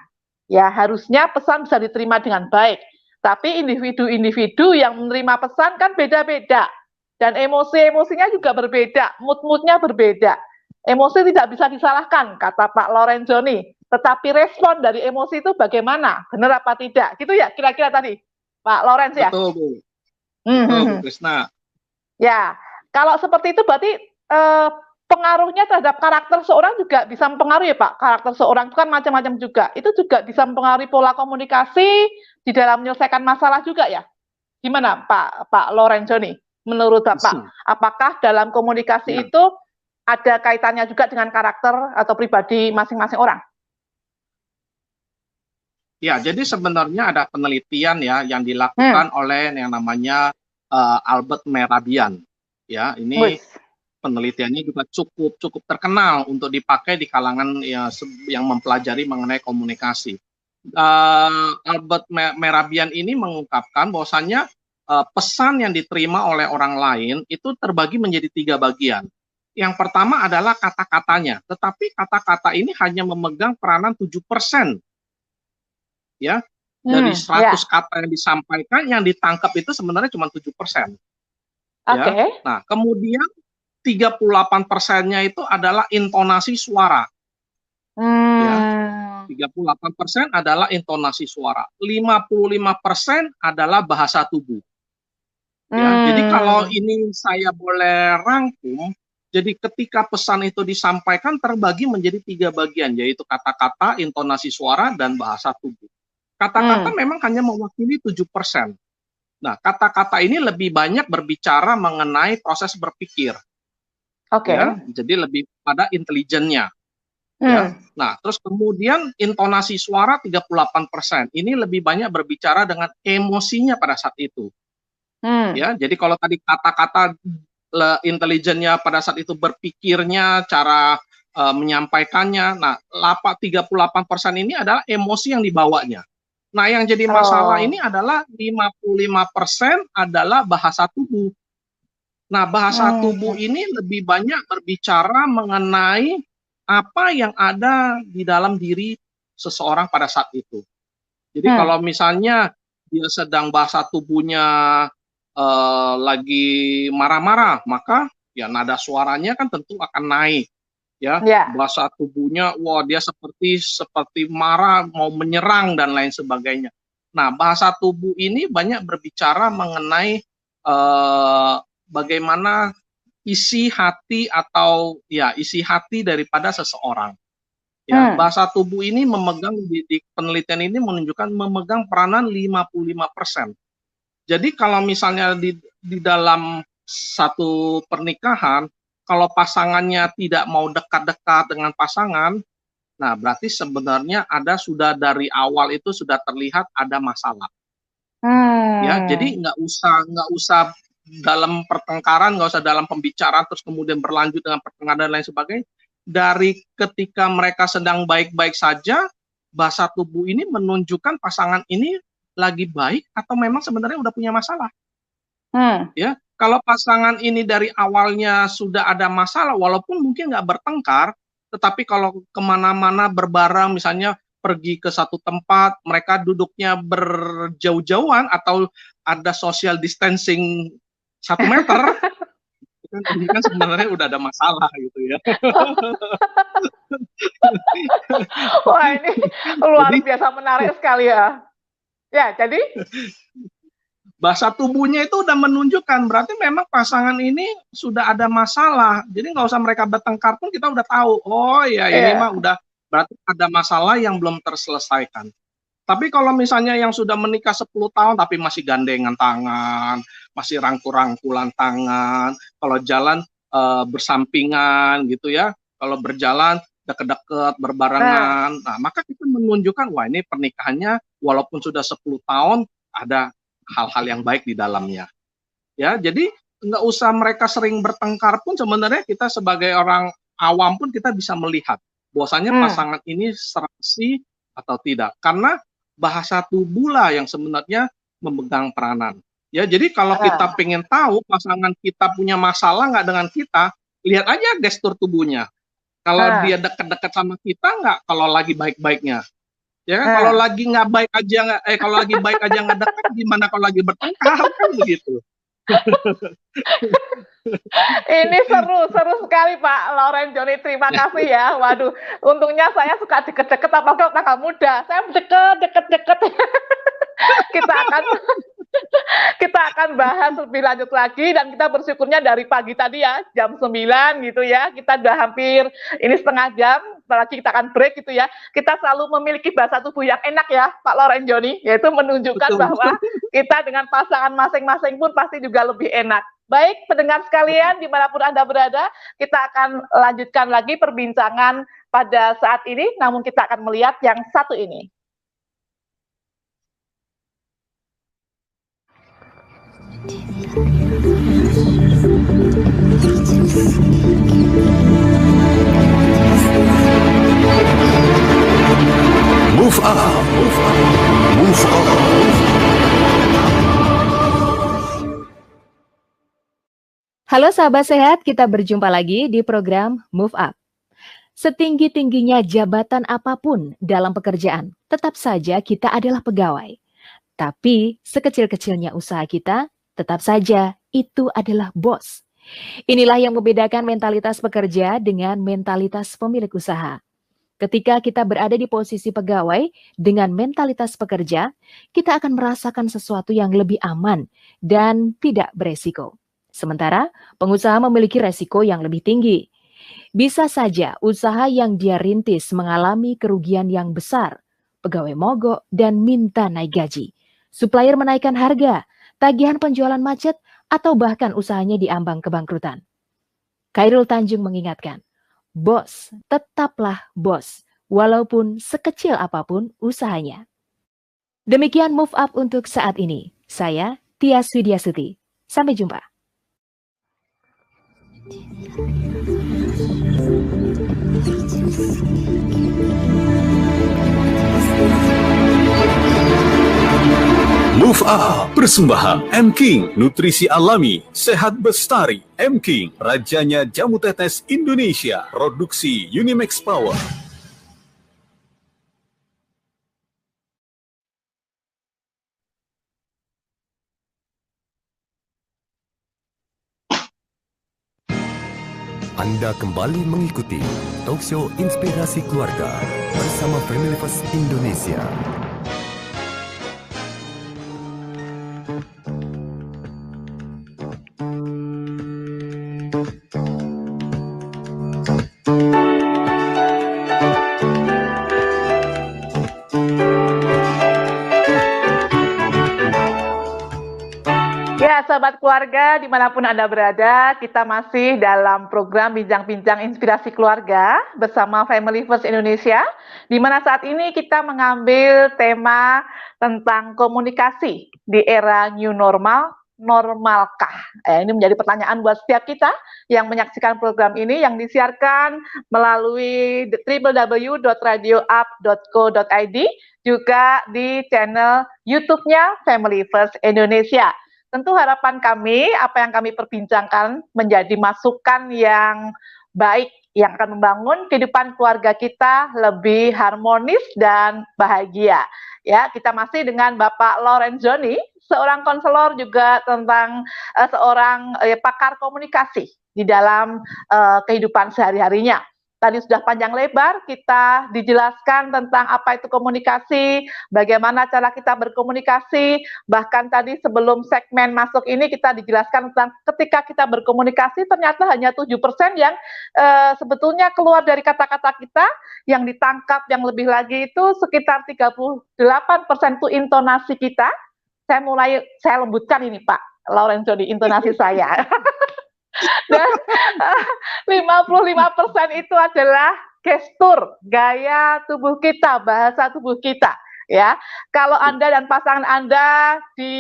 Ya, harusnya pesan bisa diterima dengan baik. Tapi individu-individu yang menerima pesan kan beda-beda. Dan emosi-emosinya juga berbeda, mood-moodnya berbeda. Emosi tidak bisa disalahkan, kata Pak Lorenzo nih. Tetapi respon dari emosi itu bagaimana? Benar apa tidak? Gitu ya, kira-kira tadi. Pak Lorenz ya? Betul, Bu. Betul, Bu Krisna. Ya, kalau seperti itu berarti pengaruhnya terhadap karakter seorang juga bisa mempengaruhi ya Pak? Karakter seorang itu kan macam-macam juga. Itu juga bisa mempengaruhi pola komunikasi di dalam menyelesaikan masalah juga ya? Gimana Pak Lorenzo nih? Menurut Bapak, apakah dalam komunikasi itu ada kaitannya juga dengan karakter atau pribadi masing-masing orang? Ya, jadi sebenarnya ada penelitian ya yang dilakukan oleh yang namanya Albert Mehrabian. Ya, ini penelitiannya juga cukup terkenal untuk dipakai di kalangan yang mempelajari mengenai komunikasi. Albert Mehrabian ini mengungkapkan bahwasannya pesan yang diterima oleh orang lain itu terbagi menjadi 3 bagian. Yang pertama adalah kata-katanya, tetapi kata-kata ini hanya memegang peranan 7%. Ya, dari 100 kata yang disampaikan, yang ditangkap itu sebenarnya cuma 7%. Ya. Nah, kemudian 38%-nya itu adalah intonasi suara. Ya, 38% adalah intonasi suara. 55% adalah bahasa tubuh. Ya, jadi kalau ini saya boleh rangkum, jadi ketika pesan itu disampaikan terbagi menjadi 3 bagian, yaitu kata-kata, intonasi suara, dan bahasa tubuh. Kata-kata memang hanya mewakili 7%. Nah, kata-kata ini lebih banyak berbicara mengenai proses berpikir. Ya, jadi lebih pada intelijennya. Ya. Nah, terus kemudian intonasi suara 38%. Ini lebih banyak berbicara dengan emosinya pada saat itu. Ya, jadi kalau tadi kata-kata intelijennya pada saat itu berpikirnya, cara menyampaikannya. Nah, 38% ini adalah emosi yang dibawanya. Nah, yang jadi masalah ini adalah 55% adalah bahasa tubuh. Nah, bahasa tubuh ini lebih banyak berbicara mengenai apa yang ada di dalam diri seseorang pada saat itu. Jadi kalau misalnya dia sedang bahasa tubuhnya lagi marah-marah, maka ya nada suaranya kan tentu akan naik, ya. Ya. Bahasa tubuhnya, wah dia seperti marah, mau menyerang dan lain sebagainya. Nah, bahasa tubuh ini banyak berbicara mengenai bagaimana isi hati atau ya isi hati daripada seseorang. Ya, bahasa tubuh ini memegang di penelitian ini menunjukkan memegang peranan 55%. Jadi kalau misalnya di dalam satu pernikahan, kalau pasangannya tidak mau dekat-dekat dengan pasangan, nah berarti sebenarnya sudah dari awal itu sudah terlihat ada masalah. Ya, jadi nggak usah dalam pertengkaran, nggak usah dalam pembicaraan terus kemudian berlanjut dengan pertengkaran dan lain sebagainya. Dari ketika mereka sedang baik-baik saja, bahasa tubuh ini menunjukkan pasangan ini lagi baik atau memang sebenarnya udah punya masalah. Ya, kalau pasangan ini dari awalnya sudah ada masalah, walaupun mungkin nggak bertengkar, tetapi kalau kemana-mana berbareng, misalnya pergi ke satu tempat, mereka duduknya berjauh-jauhan atau ada social distancing 1 meter, ini kan sebenarnya udah ada masalah gitu ya. Wah, ini luar biasa menarik sekali ya. Ya, jadi bahasa tubuhnya itu udah menunjukkan berarti memang pasangan ini sudah ada masalah. Jadi nggak usah mereka bertengkar pun kita udah tahu. Oh ya ini mah udah berarti ada masalah yang belum terselesaikan. Tapi kalau misalnya yang sudah menikah 10 tahun tapi masih gandengan tangan, masih rangkul-rangkulan tangan, kalau jalan bersampingan gitu ya, kalau berjalan deket-deket berbarengan, nah maka kita menunjukkan wah ini pernikahannya walaupun sudah 10 tahun ada hal-hal yang baik di dalamnya. Ya, jadi nggak usah mereka sering bertengkar pun sebenarnya kita sebagai orang awam pun kita bisa melihat bahwasanya pasangan ini serasi atau tidak. Karena bahasa tubuh lah yang sebenarnya memegang peranan. Ya, jadi kalau kita pengen tahu pasangan kita punya masalah nggak dengan kita, lihat aja gestur tubuhnya. Kalau dia dekat-dekat sama kita nggak, kalau lagi baik-baiknya. Ya kan, kalau lagi nggak baik aja kalau lagi baik aja nggak dekat, gimana kalau lagi bertengkar kan begitu. ini seru sekali Pak Lauren Joni, terima kasih ya. Waduh, untungnya saya suka deket-deket apalagi tanggal muda. Saya deket-deket. kita akan bahas lebih lanjut lagi dan kita bersyukurnya dari pagi tadi ya, jam 9 gitu ya. Kita udah hampir ini setengah jam. Lagi kita akan break gitu ya. Kita selalu memiliki bahasa tubuh yang enak ya, Pak Lauren Joni, yaitu menunjukkan bahwa kita dengan pasangan masing-masing pun pasti juga lebih enak. Baik, pendengar sekalian, dimanapun Anda berada, kita akan lanjutkan lagi perbincangan pada saat ini, namun kita akan melihat yang satu ini. Move up, move up, move up. Halo sahabat sehat, kita berjumpa lagi di program Move Up. Setinggi-tingginya jabatan apapun dalam pekerjaan, tetap saja kita adalah pegawai. Tapi sekecil-kecilnya usaha kita, tetap saja itu adalah bos. Inilah yang membedakan mentalitas pekerja dengan mentalitas pemilik usaha. Ketika kita berada di posisi pegawai dengan mentalitas pekerja, kita akan merasakan sesuatu yang lebih aman dan tidak beresiko. Sementara pengusaha memiliki resiko yang lebih tinggi. Bisa saja usaha yang dia rintis mengalami kerugian yang besar, pegawai mogok dan minta naik gaji, supplier menaikkan harga, tagihan penjualan macet, atau bahkan usahanya diambang kebangkrutan. Khairul Tanjung mengingatkan, bos tetaplah bos, walaupun sekecil apapun usahanya. Demikian Move Up untuk saat ini. Saya Tias Widiasuti. Sampai jumpa. Move Up, persembahan M-King, nutrisi alami, sehat bestari. M-King, rajanya jamu tetes Indonesia, produksi Unimax Power. Anda kembali mengikuti Talkshow Inspirasi Keluarga bersama Family First Indonesia. Ya, sahabat keluarga, dimanapun Anda berada, kita masih dalam program Bincang-Bincang Inspirasi Keluarga bersama Family First Indonesia, di mana saat ini kita mengambil tema tentang komunikasi di era new normal, normalkah? Ini menjadi pertanyaan buat setiap kita yang menyaksikan program ini yang disiarkan melalui www.radioup.co.id, juga di channel YouTube-nya Family First Indonesia. Tentu harapan kami, apa yang kami perbincangkan menjadi masukan yang baik, yang akan membangun kehidupan keluarga kita lebih harmonis dan bahagia. Ya, kita masih dengan Bapak Lorenzoni, seorang konselor juga tentang seorang pakar komunikasi di dalam kehidupan sehari-harinya. Tadi sudah panjang lebar kita dijelaskan tentang apa itu komunikasi, bagaimana cara kita berkomunikasi, bahkan tadi sebelum segmen masuk ini kita dijelaskan tentang ketika kita berkomunikasi ternyata hanya 7% yang sebetulnya keluar dari kata-kata kita, yang ditangkap yang lebih lagi itu sekitar 38% itu intonasi kita. Saya lembutkan ini Pak Lorenzoni, intonasi saya. Dan 55% itu adalah gestur, gaya tubuh kita, bahasa tubuh kita. Ya, kalau Anda dan pasangan Anda di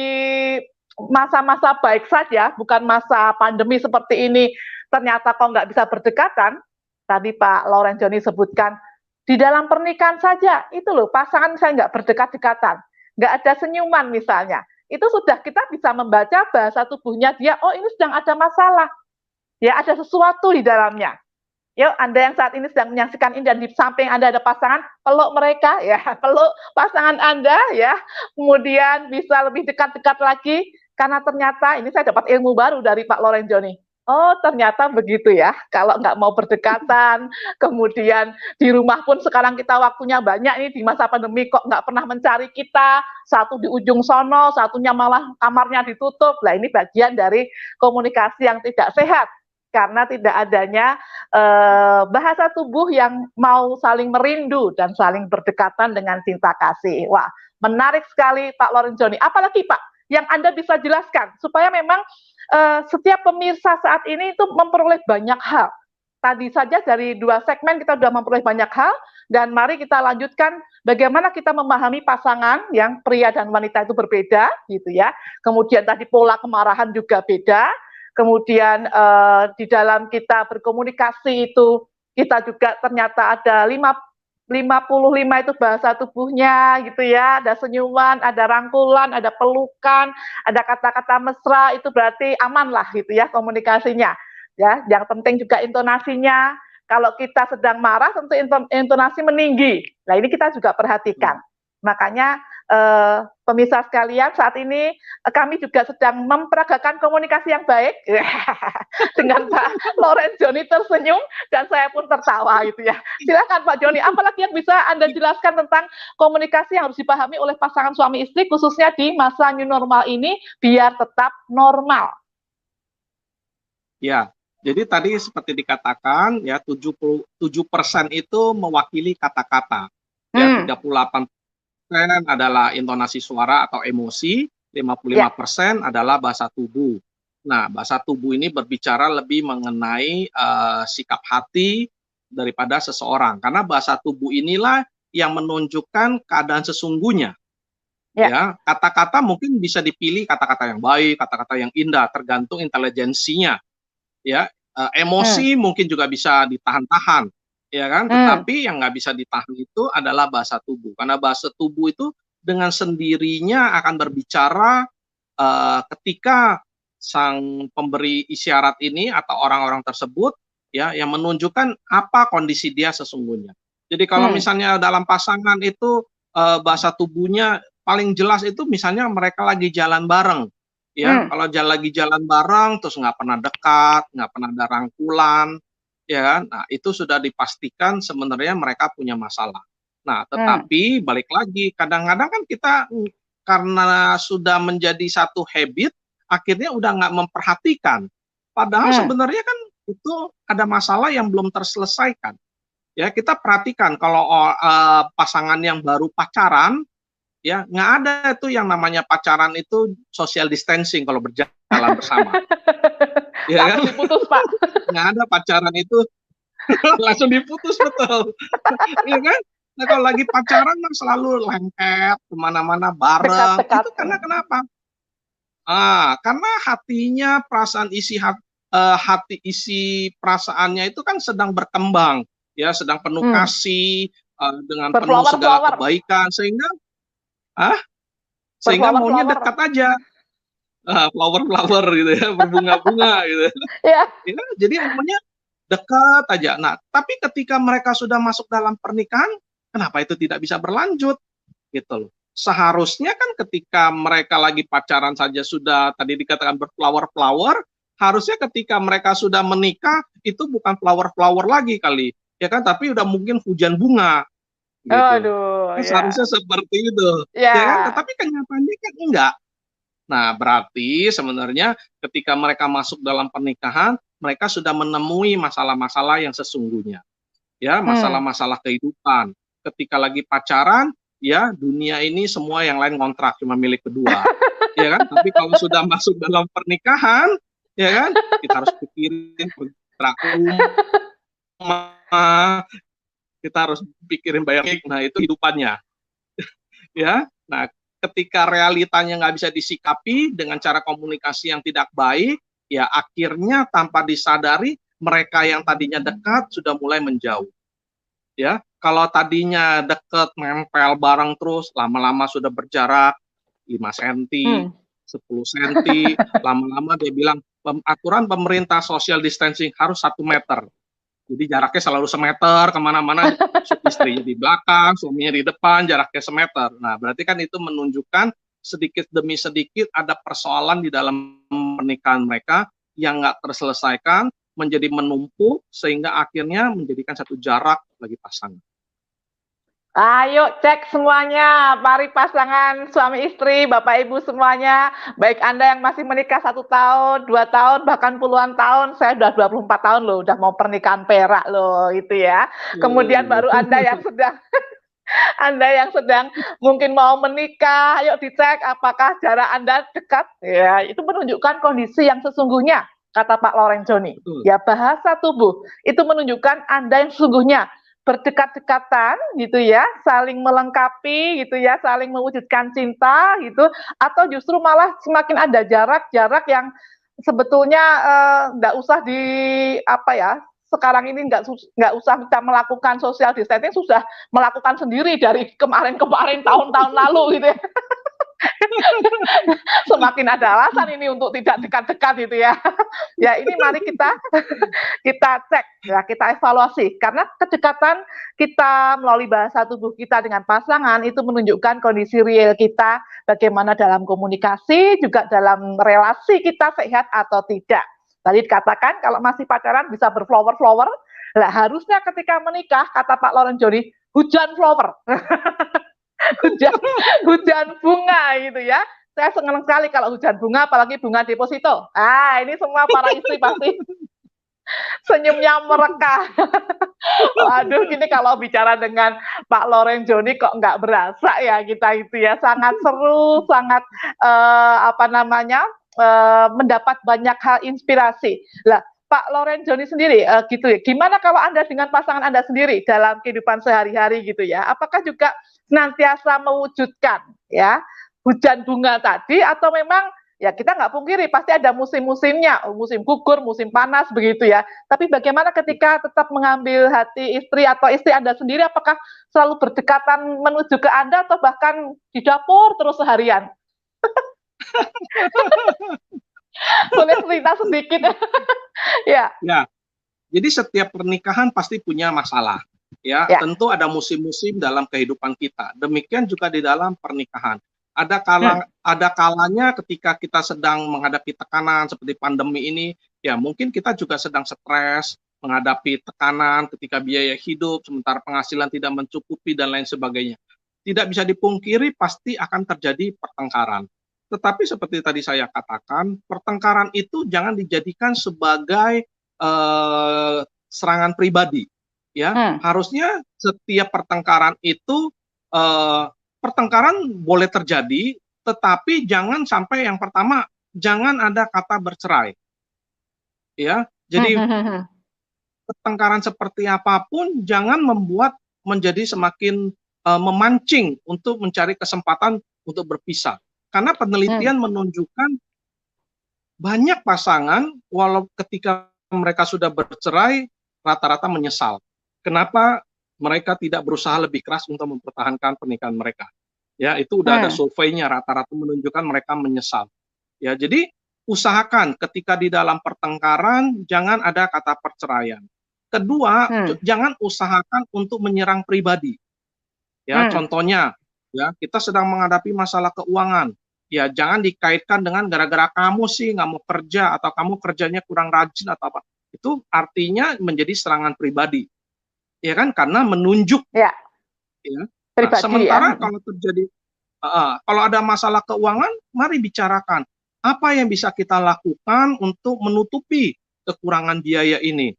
masa-masa baik saja, bukan masa pandemi seperti ini, ternyata kok nggak bisa berdekatan. Tadi Pak Lorenzoni sebutkan, di dalam pernikahan saja, itu loh, pasangan saya nggak berdekat-dekatan, nggak ada senyuman misalnya. Itu sudah kita bisa membaca bahasa tubuhnya dia, oh ini sedang ada masalah. Ya, ada sesuatu di dalamnya. Yuk, Anda yang saat ini sedang menyaksikan ini dan di samping Anda ada pasangan, peluk mereka, ya, peluk pasangan Anda, ya. Kemudian bisa lebih dekat-dekat lagi, karena ternyata ini saya dapat ilmu baru dari Pak Lorenzoni. Oh, ternyata begitu ya. Kalau nggak mau berdekatan, kemudian di rumah pun sekarang kita waktunya banyak ini di masa pandemi kok nggak pernah mencari kita, satu di ujung sono, satunya malah kamarnya ditutup. Nah, ini bagian dari komunikasi yang tidak sehat. Karena tidak adanya bahasa tubuh yang mau saling merindu dan saling berdekatan dengan cinta kasih. Wah, menarik sekali Pak Lorenzoni. Apalagi Pak, yang Anda bisa jelaskan supaya memang setiap pemirsa saat ini itu memperoleh banyak hal. Tadi saja dari 2 segmen kita sudah memperoleh banyak hal, dan mari kita lanjutkan bagaimana kita memahami pasangan yang pria dan wanita itu berbeda, gitu ya. Kemudian tadi pola kemarahan juga beda. Kemudian di dalam kita berkomunikasi itu kita juga ternyata ada 55 itu bahasa tubuhnya gitu ya, ada senyuman, ada rangkulan, ada pelukan, ada kata-kata mesra, itu berarti aman lah gitu ya komunikasinya. Ya, yang penting juga intonasinya. Kalau kita sedang marah tentu intonasi meninggi. Nah, ini kita juga perhatikan. Makanya pemirsa sekalian, saat ini kami juga sedang memperagakan komunikasi yang baik dengan Pak Lorenzoni tersenyum dan saya pun tertawa gitu ya. Silakan Pak Joni, apalagi yang bisa Anda jelaskan tentang komunikasi yang harus dipahami oleh pasangan suami istri khususnya di masa new normal ini biar tetap normal. Ya, jadi tadi seperti dikatakan ya 77% itu mewakili kata-kata. Ya, 38% adalah intonasi suara atau emosi, 55% adalah bahasa tubuh. Nah, bahasa tubuh ini berbicara lebih mengenai sikap hati daripada seseorang. Karena bahasa tubuh inilah yang menunjukkan keadaan sesungguhnya. Ya, kata-kata mungkin bisa dipilih kata-kata yang baik, kata-kata yang indah, tergantung intelijensinya. Ya, emosi mungkin juga bisa ditahan-tahan. Ya kan, tetapi yang nggak bisa ditahan itu adalah bahasa tubuh, karena bahasa tubuh itu dengan sendirinya akan berbicara ketika sang pemberi isyarat ini atau orang-orang tersebut ya yang menunjukkan apa kondisi dia sesungguhnya. Jadi kalau misalnya dalam pasangan itu bahasa tubuhnya paling jelas itu misalnya mereka lagi jalan bareng, ya kalau lagi jalan bareng terus nggak pernah dekat, nggak pernah ada rangkulan. ya kan? Nah, itu sudah dipastikan sebenarnya mereka punya masalah. Nah, tetapi balik lagi, kadang-kadang kan kita karena sudah menjadi satu habit, akhirnya udah nggak memperhatikan. Padahal sebenarnya kan itu ada masalah yang belum terselesaikan. Ya, kita perhatikan kalau pasangan yang baru pacaran, ya nggak ada tuh yang namanya pacaran itu social distancing kalau berjalan bersama. Ya kan? Langsung diputus, Pak. Nggak ada pacaran itu langsung diputus, betul. Ya kan? Nah, kalau lagi pacaran kan selalu lengket kemana-mana bareng. Dekat-dekat. Itu karena kenapa? Karena hatinya, perasaan hati isi perasaannya itu kan sedang berkembang, ya, sedang penuh kasih, dengan penuh segala kebaikan, sehingga maunya dekat aja. Flower gitu ya, berbunga-bunga gitu. Ya. Ya, jadi maunya dekat aja. Nah, tapi ketika mereka sudah masuk dalam pernikahan, kenapa itu tidak bisa berlanjut? Gitu loh. Seharusnya kan ketika mereka lagi pacaran saja sudah tadi dikatakan berflower-flower, harusnya ketika mereka sudah menikah itu bukan flower-flower lagi kali, ya kan? Tapi udah mungkin hujan bunga. Gitu. Aduh, seharusnya seperti itu, ya kan? Tetapi kenyataannya kan enggak. Nah, berarti sebenarnya ketika mereka masuk dalam pernikahan, mereka sudah menemui masalah-masalah yang sesungguhnya. Ya, masalah-masalah kehidupan. Ketika lagi pacaran, ya dunia ini semua yang lain kontrak, cuma milik kedua. Ya kan? Tapi kalau sudah masuk dalam pernikahan, ya kan? Kita harus pikirin kontrak rumah, kita harus pikirin bayar. Nah, itu hidupannya. Ya, nah ketika realitanya nggak bisa disikapi dengan cara komunikasi yang tidak baik, ya akhirnya tanpa disadari mereka yang tadinya dekat sudah mulai menjauh. Ya, kalau tadinya dekat, nempel bareng terus, lama-lama sudah berjarak 5 cm, 10 cm, lama-lama dia bilang aturan pemerintah social distancing harus 1 meter. Jadi jaraknya selalu semeter, kemana-mana istrinya di belakang, suaminya di depan, jaraknya semeter. Nah, berarti kan itu menunjukkan sedikit demi sedikit ada persoalan di dalam pernikahan mereka yang nggak terselesaikan, menjadi menumpuk, sehingga akhirnya menjadikan satu jarak bagi pasangan. Ayo cek semuanya, mari pasangan suami istri, bapak ibu semuanya, baik Anda yang masih menikah 1 tahun, 2 tahun, bahkan puluhan tahun, saya sudah 24 tahun loh, udah mau pernikahan perak loh, itu ya. Kemudian baru Anda yang sedang mungkin mau menikah, ayo dicek apakah jarak Anda dekat, ya itu menunjukkan kondisi yang sesungguhnya, kata Pak Lorenzoni. Ya, bahasa tubuh itu menunjukkan Anda yang sesungguhnya berdekat-dekatan gitu ya, saling melengkapi gitu ya, saling mewujudkan cinta gitu, atau justru malah semakin ada jarak-jarak yang sebetulnya nggak usah di apa ya, sekarang ini nggak usah kita melakukan social distancing, sudah melakukan sendiri dari kemarin-kemarin tahun-tahun lalu gitu ya. Semakin ada alasan ini untuk tidak dekat-dekat gitu ya. Ya ini mari kita cek ya, kita evaluasi karena kedekatan kita melalui bahasa tubuh kita dengan pasangan itu menunjukkan kondisi real kita, bagaimana dalam komunikasi, juga dalam relasi kita sehat atau tidak. Tadi dikatakan kalau masih pacaran bisa berflower-flower, lah harusnya ketika menikah kata Pak Lorenzoni hujan flower. hujan bunga gitu ya. Saya senang sekali kalau hujan bunga, apalagi bunga deposito. Ini semua para istri pasti senyumnya mereka. Waduh, ini kalau bicara dengan Pak Lorenzoni kok nggak berasa ya kita itu ya. Sangat seru, sangat mendapat banyak hal inspirasi. Lah, Pak Lorenzoni sendiri gitu ya. Gimana kalau Anda dengan pasangan Anda sendiri dalam kehidupan sehari-hari gitu ya? Apakah juga senantiasa mewujudkan ya hujan bunga tadi atau memang ya kita nggak pungkiri pasti ada musim-musimnya, musim gugur, musim panas begitu ya. Tapi bagaimana ketika tetap mengambil hati istri atau istri Anda sendiri, apakah selalu berdekatan menuju ke Anda atau bahkan di dapur terus seharian? Boleh cerita sedikit ya. Ya, jadi setiap pernikahan pasti punya masalah. Ya, tentu ada musim-musim dalam kehidupan kita. Demikian juga di dalam pernikahan. Ada kalanya ketika kita sedang menghadapi tekanan seperti pandemi ini, ya mungkin kita juga sedang stres, menghadapi tekanan ketika biaya hidup, sementara penghasilan tidak mencukupi dan lain sebagainya. Tidak bisa dipungkiri pasti akan terjadi pertengkaran. Tetapi seperti tadi saya katakan, pertengkaran itu jangan dijadikan sebagai serangan pribadi. Ya, harusnya setiap pertengkaran itu pertengkaran boleh terjadi, tetapi jangan sampai yang pertama jangan ada kata bercerai. Ya, jadi pertengkaran seperti apapun jangan membuat menjadi semakin memancing untuk mencari kesempatan untuk berpisah. Karena penelitian menunjukkan banyak pasangan walau ketika mereka sudah bercerai rata-rata menyesal. Kenapa mereka tidak berusaha lebih keras untuk mempertahankan pernikahan mereka? Ya, itu udah ada surveinya, rata-rata menunjukkan mereka menyesal. Ya, jadi usahakan ketika di dalam pertengkaran jangan ada kata perceraian. Kedua, jangan usahakan untuk menyerang pribadi. Ya, contohnya, ya kita sedang menghadapi masalah keuangan. Ya, jangan dikaitkan dengan gara-gara kamu sih nggak mau kerja atau kamu kerjanya kurang rajin atau apa. Itu artinya menjadi serangan pribadi. Ya kan, karena menunjuk. Ya. Nah, sementara kalau terjadi, kalau ada masalah keuangan, mari bicarakan apa yang bisa kita lakukan untuk menutupi kekurangan biaya ini.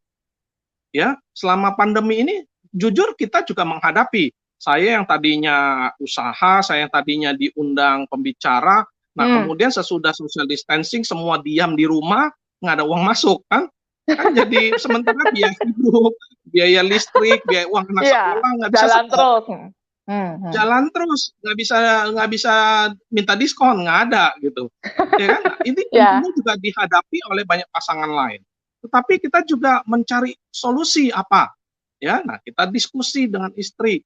Ya, selama pandemi ini, jujur kita juga menghadapi. Saya yang tadinya usaha, saya yang tadinya diundang pembicara, nah kemudian sesudah social distancing semua diam di rumah, nggak ada uang masuk kan? Kan jadi sementara biaya hidup, biaya listrik, biaya uang anak sekolah nggak bisa jalan terus. Jalan terus, nggak bisa minta diskon, nggak ada gitu. Ya kan? Ini tentunya juga dihadapi oleh banyak pasangan lain. Tetapi kita juga mencari solusi apa? Ya, nah kita diskusi dengan istri.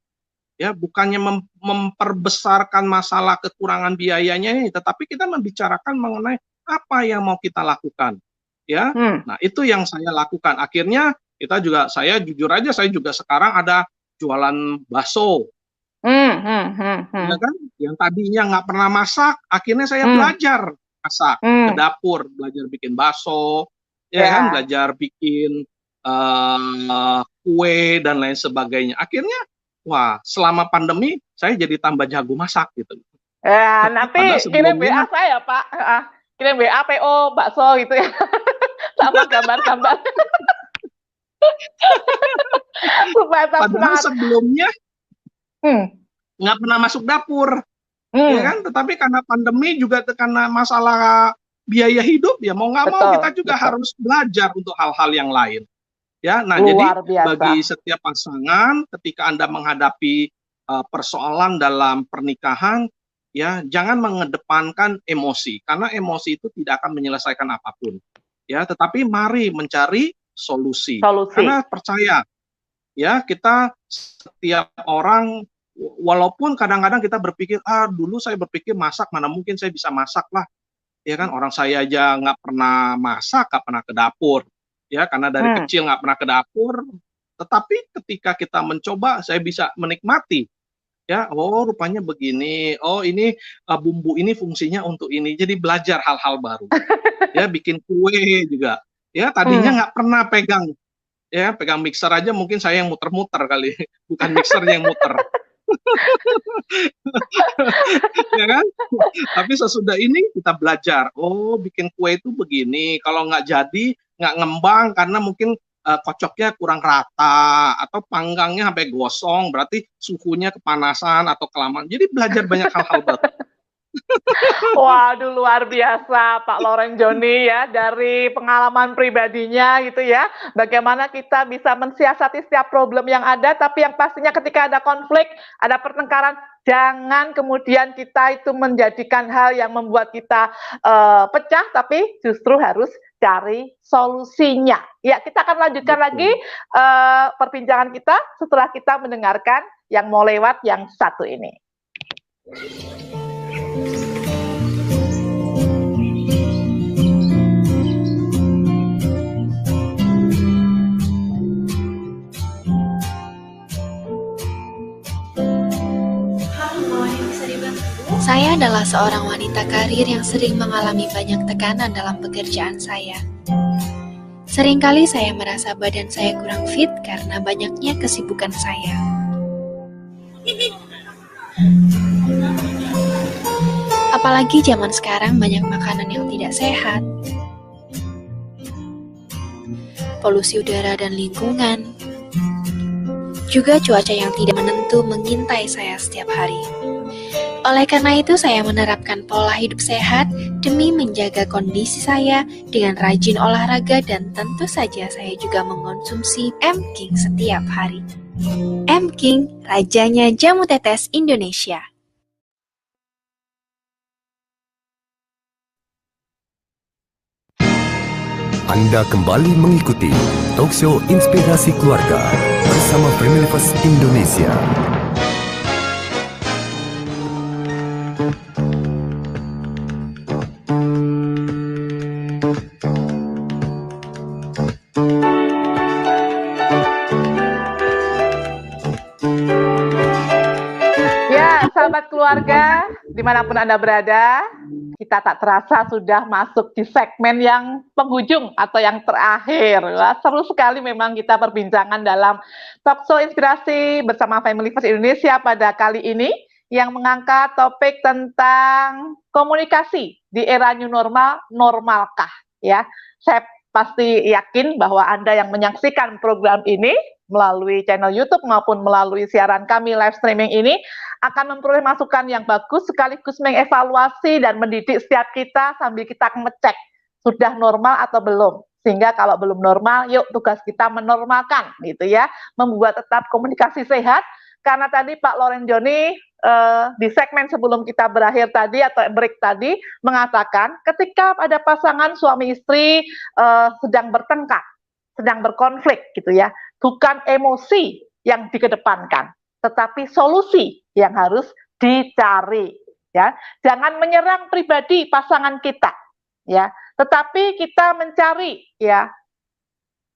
Ya, bukannya memperbesarkan masalah kekurangan biayanya ini, tetapi kita membicarakan mengenai apa yang mau kita lakukan. Ya, nah itu yang saya lakukan. Akhirnya saya jujur aja, saya juga sekarang ada jualan bakso. Ya kan, yang tadinya nggak pernah masak, akhirnya saya belajar masak ke dapur, belajar bikin bakso, ya kan, belajar bikin kue dan lain sebagainya. Akhirnya wah, selama pandemi saya jadi tambah jago masak gitu. Ya, nanti kirim WA saya, Pak. Kirim WA PO bakso gitu ya. Sama gambar-gambar. Supaya padahal sebelumnya nggak pernah masuk dapur. Ya kan? Tetapi karena pandemi juga karena masalah biaya hidup, ya mau nggak mau kita juga harus belajar untuk hal-hal yang lain. Ya, nah luar jadi biasa. Bagi setiap pasangan ketika Anda menghadapi persoalan dalam pernikahan, ya jangan mengedepankan emosi karena emosi itu tidak akan menyelesaikan apapun. Ya, tetapi mari mencari solusi. Karena percaya, ya kita setiap orang walaupun kadang-kadang kita berpikir dulu saya berpikir masak mana mungkin saya bisa masak lah. Ya kan, orang saya aja nggak pernah masak, nggak pernah ke dapur. Ya, karena dari kecil nggak pernah ke dapur, tetapi ketika kita mencoba, saya bisa menikmati. Ya, oh rupanya begini, oh ini bumbu ini fungsinya untuk ini, jadi belajar hal-hal baru. Ya, bikin kue juga. Ya, tadinya nggak pernah pegang mixer aja mungkin saya yang muter-muter kali, bukan mixernya yang muter. Ya kan? Tapi sesudah ini kita belajar, oh bikin kue itu begini, kalau nggak jadi, nggak ngembang karena mungkin kocoknya kurang rata atau panggangnya sampai gosong, berarti suhunya kepanasan atau kelamaan. Jadi belajar banyak hal-hal baru. Waduh, luar biasa Pak Loren Joni ya, dari pengalaman pribadinya gitu ya, bagaimana kita bisa mensiasati setiap problem yang ada, tapi yang pastinya ketika ada konflik, ada pertengkaran, jangan kemudian kita itu menjadikan hal yang membuat kita pecah, tapi justru harus cari solusinya. Ya, kita akan lanjutkan lagi perbincangan kita setelah kita mendengarkan yang mau lewat yang satu ini. Saya adalah seorang wanita karir yang sering mengalami banyak tekanan dalam pekerjaan saya. Seringkali saya merasa badan saya kurang fit karena banyaknya kesibukan saya. Apalagi zaman sekarang banyak makanan yang tidak sehat, polusi udara dan lingkungan, juga cuaca yang tidak menentu mengintai saya setiap hari. Oleh karena itu, saya menerapkan pola hidup sehat demi menjaga kondisi saya dengan rajin olahraga dan tentu saja saya juga mengonsumsi M-King setiap hari. M-King, rajanya jamu tetes Indonesia. Anda kembali mengikuti Talkshow Inspirasi Keluarga bersama Family First Indonesia. Sahabat keluarga, dimanapun Anda berada, kita tak terasa sudah masuk di segmen yang penghujung atau yang terakhir. Wah, seru sekali memang kita perbincangan dalam Talkshow Inspirasi bersama Family First Indonesia pada kali ini yang mengangkat topik tentang komunikasi di era new normal, normalkah? Ya, saya pasti yakin bahwa Anda yang menyaksikan program ini melalui channel YouTube maupun melalui siaran kami live streaming ini akan memperoleh masukan yang bagus sekaligus mengevaluasi dan mendidik setiap kita sambil kita ngecek sudah normal atau belum. Sehingga kalau belum normal, yuk tugas kita menormalkan gitu ya, membuat tetap komunikasi sehat. Karena tadi Pak Loren Joni di segmen sebelum kita berakhir tadi atau break tadi mengatakan ketika ada pasangan suami istri sedang bertengkar, sedang berkonflik gitu ya, bukan emosi yang dikedepankan, tetapi solusi yang harus dicari ya. Jangan menyerang pribadi pasangan kita ya, tetapi kita mencari ya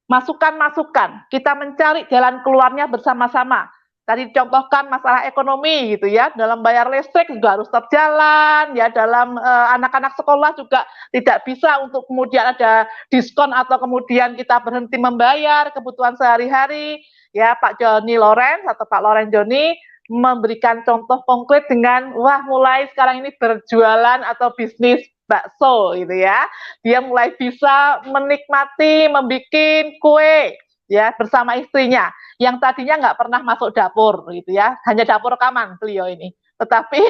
masukan-masukan, kita mencari jalan keluarnya bersama-sama. Tadi dicontohkan masalah ekonomi gitu ya, dalam bayar listrik juga harus tetap jalan ya, dalam anak-anak sekolah juga tidak bisa untuk kemudian ada diskon atau kemudian kita berhenti membayar kebutuhan sehari-hari ya. Pak Joni Lawrence atau Pak Loren Joni memberikan contoh konkret dengan wah mulai sekarang ini berjualan atau bisnis bakso gitu ya, dia mulai bisa menikmati membuat kue ya bersama istrinya yang tadinya nggak pernah masuk dapur gitu ya, hanya dapur rekaman beliau ini, tetapi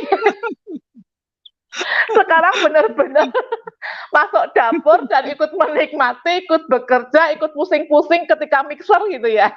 sekarang benar-benar masuk dapur dan ikut menikmati, ikut bekerja, ikut pusing-pusing ketika mixer gitu ya,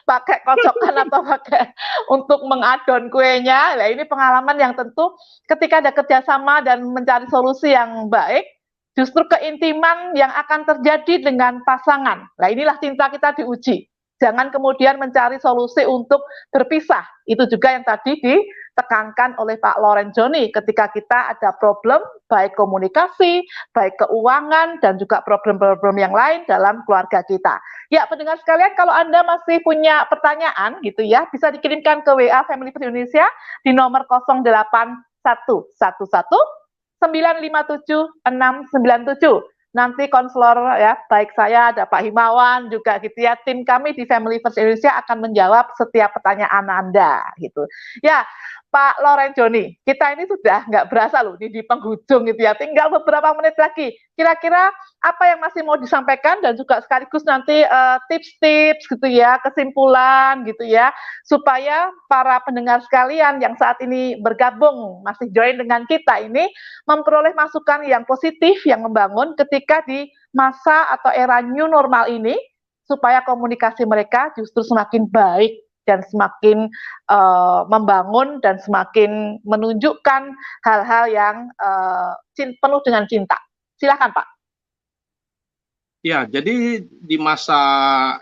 pakai kocokan atau pakai untuk mengadon kuenya. Nah, ini pengalaman yang tentu ketika ada kerjasama dan mencari solusi yang baik, justru keintiman yang akan terjadi dengan pasangan. Nah, inilah cinta kita diuji. Jangan kemudian mencari solusi untuk berpisah. Itu juga yang tadi ditekankan oleh Pak Loren Joni ketika kita ada problem, baik komunikasi, baik keuangan, dan juga problem-problem yang lain dalam keluarga kita. Ya, pendengar sekalian, kalau Anda masih punya pertanyaan gitu ya, bisa dikirimkan ke WA Family First Indonesia di nomor 08111 957 697. Nanti konselor ya, baik saya, ada Pak Himawan juga gitu ya, tim kami di Family First Indonesia akan menjawab setiap pertanyaan Anda gitu. Ya, Pak Loren Joni, kita ini sudah nggak berasa loh di penghujung gitu ya, tinggal beberapa menit lagi. Kira-kira apa yang masih mau disampaikan dan juga sekaligus nanti tips-tips gitu ya, kesimpulan gitu ya, supaya para pendengar sekalian yang saat ini bergabung, masih join dengan kita ini, memperoleh masukan yang positif, yang membangun ketika di masa atau era new normal ini, supaya komunikasi mereka justru semakin baik dan semakin membangun dan semakin menunjukkan hal-hal yang penuh dengan cinta. Silakan Pak. Ya, jadi di masa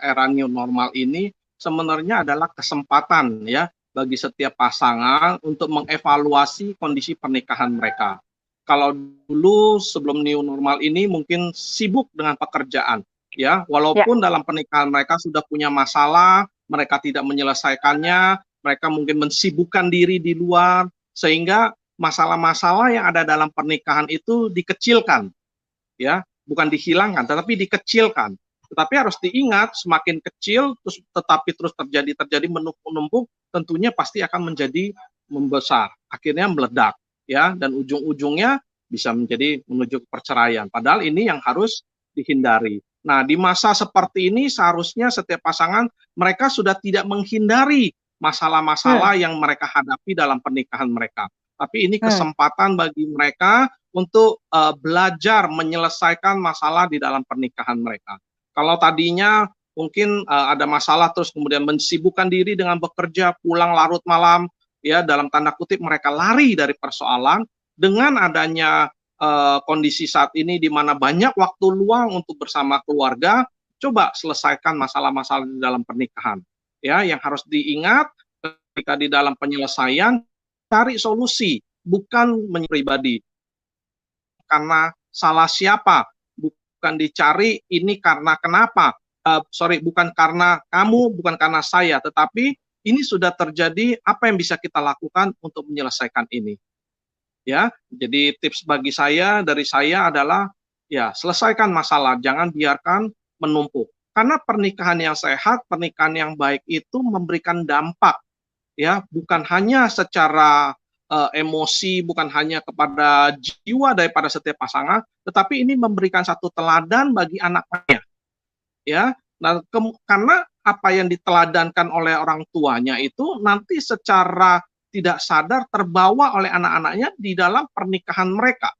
era new normal ini sebenarnya adalah kesempatan ya bagi setiap pasangan untuk mengevaluasi kondisi pernikahan mereka. Kalau dulu sebelum new normal ini mungkin sibuk dengan pekerjaan ya, walaupun dalam pernikahan mereka sudah punya masalah, mereka tidak menyelesaikannya, mereka mungkin mensibukkan diri di luar, sehingga masalah-masalah yang ada dalam pernikahan itu dikecilkan, ya, bukan dihilangkan, tetapi dikecilkan. Tetapi harus diingat, semakin kecil tetapi terus terjadi menumpuk-numpuk, tentunya pasti akan menjadi membesar, akhirnya meledak, ya, dan ujung-ujungnya bisa menjadi menuju ke perceraian. Padahal ini yang harus dihindari. Nah, di masa seperti ini seharusnya setiap pasangan mereka sudah tidak menghindari masalah-masalah yang mereka hadapi dalam pernikahan mereka. Tapi ini kesempatan bagi mereka untuk belajar menyelesaikan masalah di dalam pernikahan mereka. Kalau tadinya mungkin ada masalah terus kemudian mensibukkan diri dengan bekerja, pulang larut malam, ya dalam tanda kutip mereka lari dari persoalan. Dengan adanya kondisi saat ini di mana banyak waktu luang untuk bersama keluarga, coba selesaikan masalah-masalah di dalam pernikahan. Ya, yang harus diingat ketika di dalam penyelesaian, cari solusi, bukan pribadi. Karena salah siapa, bukan dicari ini karena kenapa, bukan karena kamu, bukan karena saya, tetapi ini sudah terjadi, apa yang bisa kita lakukan untuk menyelesaikan ini. Ya, jadi tips bagi saya dari saya adalah ya selesaikan masalah, jangan biarkan menumpuk. Karena pernikahan yang sehat, pernikahan yang baik itu memberikan dampak, ya, bukan hanya secara emosi, bukan hanya kepada jiwa daripada setiap pasangan, tetapi ini memberikan satu teladan bagi anaknya, ya. Nah, karena apa yang diteladankan oleh orang tuanya itu nanti secara tidak sadar terbawa oleh anak-anaknya di dalam pernikahan mereka.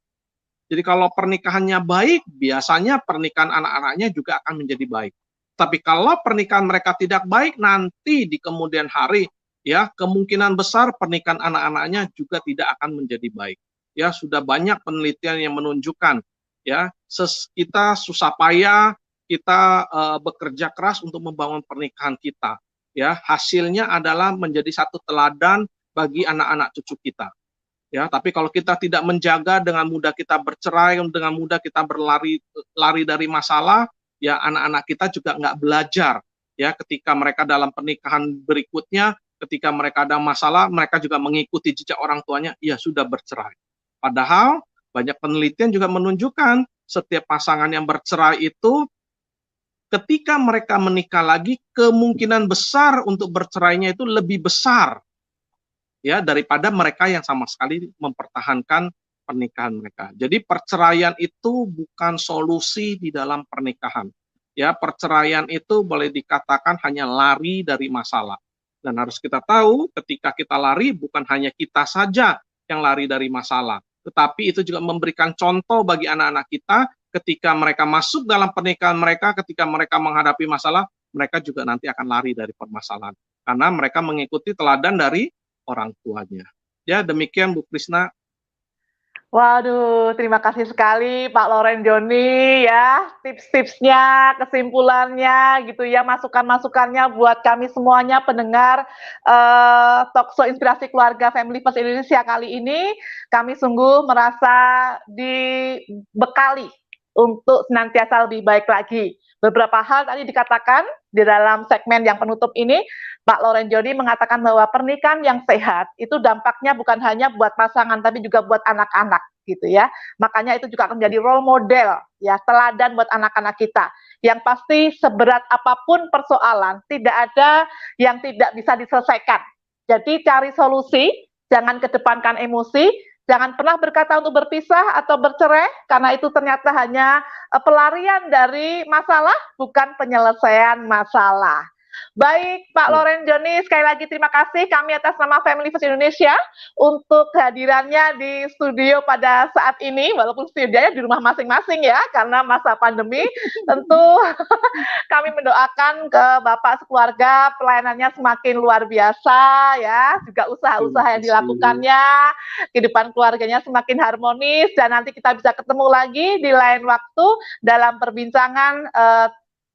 Jadi kalau pernikahannya baik, biasanya pernikahan anak-anaknya juga akan menjadi baik. Tapi kalau pernikahan mereka tidak baik, nanti di kemudian hari, ya kemungkinan besar pernikahan anak-anaknya juga tidak akan menjadi baik. Ya sudah banyak penelitian yang menunjukkan, ya kita susah payah, kita bekerja keras untuk membangun pernikahan kita. Ya hasilnya adalah menjadi satu teladan bagi anak-anak cucu kita. Ya, tapi kalau kita tidak menjaga, dengan mudah kita bercerai, dengan mudah kita lari dari masalah, ya anak-anak kita juga nggak belajar. Ya, ketika mereka dalam pernikahan berikutnya, ketika mereka ada masalah, mereka juga mengikuti jejak orang tuanya, ya sudah bercerai. Padahal banyak penelitian juga menunjukkan setiap pasangan yang bercerai itu ketika mereka menikah lagi, kemungkinan besar untuk bercerainya itu lebih besar, ya, daripada mereka yang sama sekali mempertahankan pernikahan mereka. Jadi perceraian itu bukan solusi di dalam pernikahan. Ya, perceraian itu boleh dikatakan hanya lari dari masalah. Dan harus kita tahu, ketika kita lari, bukan hanya kita saja yang lari dari masalah, tetapi itu juga memberikan contoh bagi anak-anak kita ketika mereka masuk dalam pernikahan mereka, ketika mereka menghadapi masalah, mereka juga nanti akan lari dari permasalahan. Karena mereka mengikuti teladan dari orang tuanya. Ya, demikian Bu Krisna. Waduh, terima kasih sekali Pak Loren Joni ya, tips-tipsnya, kesimpulannya gitu ya, masukan-masukannya buat kami semuanya pendengar Talkshow Inspirasi Keluarga Family First Indonesia kali ini. Kami sungguh merasa dibekali untuk senantiasa lebih baik lagi. Beberapa hal tadi dikatakan di dalam segmen yang penutup ini, Pak Loren Joni mengatakan bahwa pernikahan yang sehat itu dampaknya bukan hanya buat pasangan tapi juga buat anak-anak gitu ya. Makanya itu juga akan menjadi role model ya, teladan buat anak-anak kita. Yang pasti seberat apapun persoalan, tidak ada yang tidak bisa diselesaikan. Jadi cari solusi, jangan kedepankan emosi, jangan pernah berkata untuk berpisah atau bercerai, karena itu ternyata hanya pelarian dari masalah, bukan penyelesaian masalah. Baik, Pak Loren Joni, sekali lagi terima kasih kami atas nama Family First Indonesia untuk kehadirannya di studio pada saat ini, walaupun studionya di rumah masing-masing ya, karena masa pandemi. Tentu kami mendoakan ke Bapak sekeluarga pelayanannya semakin luar biasa ya, juga usaha-usaha yang dilakukannya, kehidupan keluarganya semakin harmonis, dan nanti kita bisa ketemu lagi di lain waktu dalam perbincangan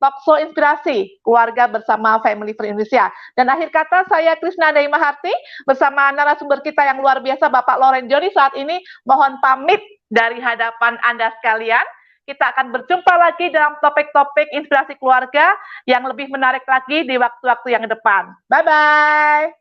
Talkshow Inspirasi Keluarga bersama Family First Indonesia. Dan akhir kata, saya Krisna Dai Maharti bersama narasumber kita yang luar biasa Bapak Loren Joni saat ini mohon pamit dari hadapan Anda sekalian. Kita akan berjumpa lagi dalam topik-topik inspirasi keluarga yang lebih menarik lagi di waktu-waktu yang depan. Bye-bye.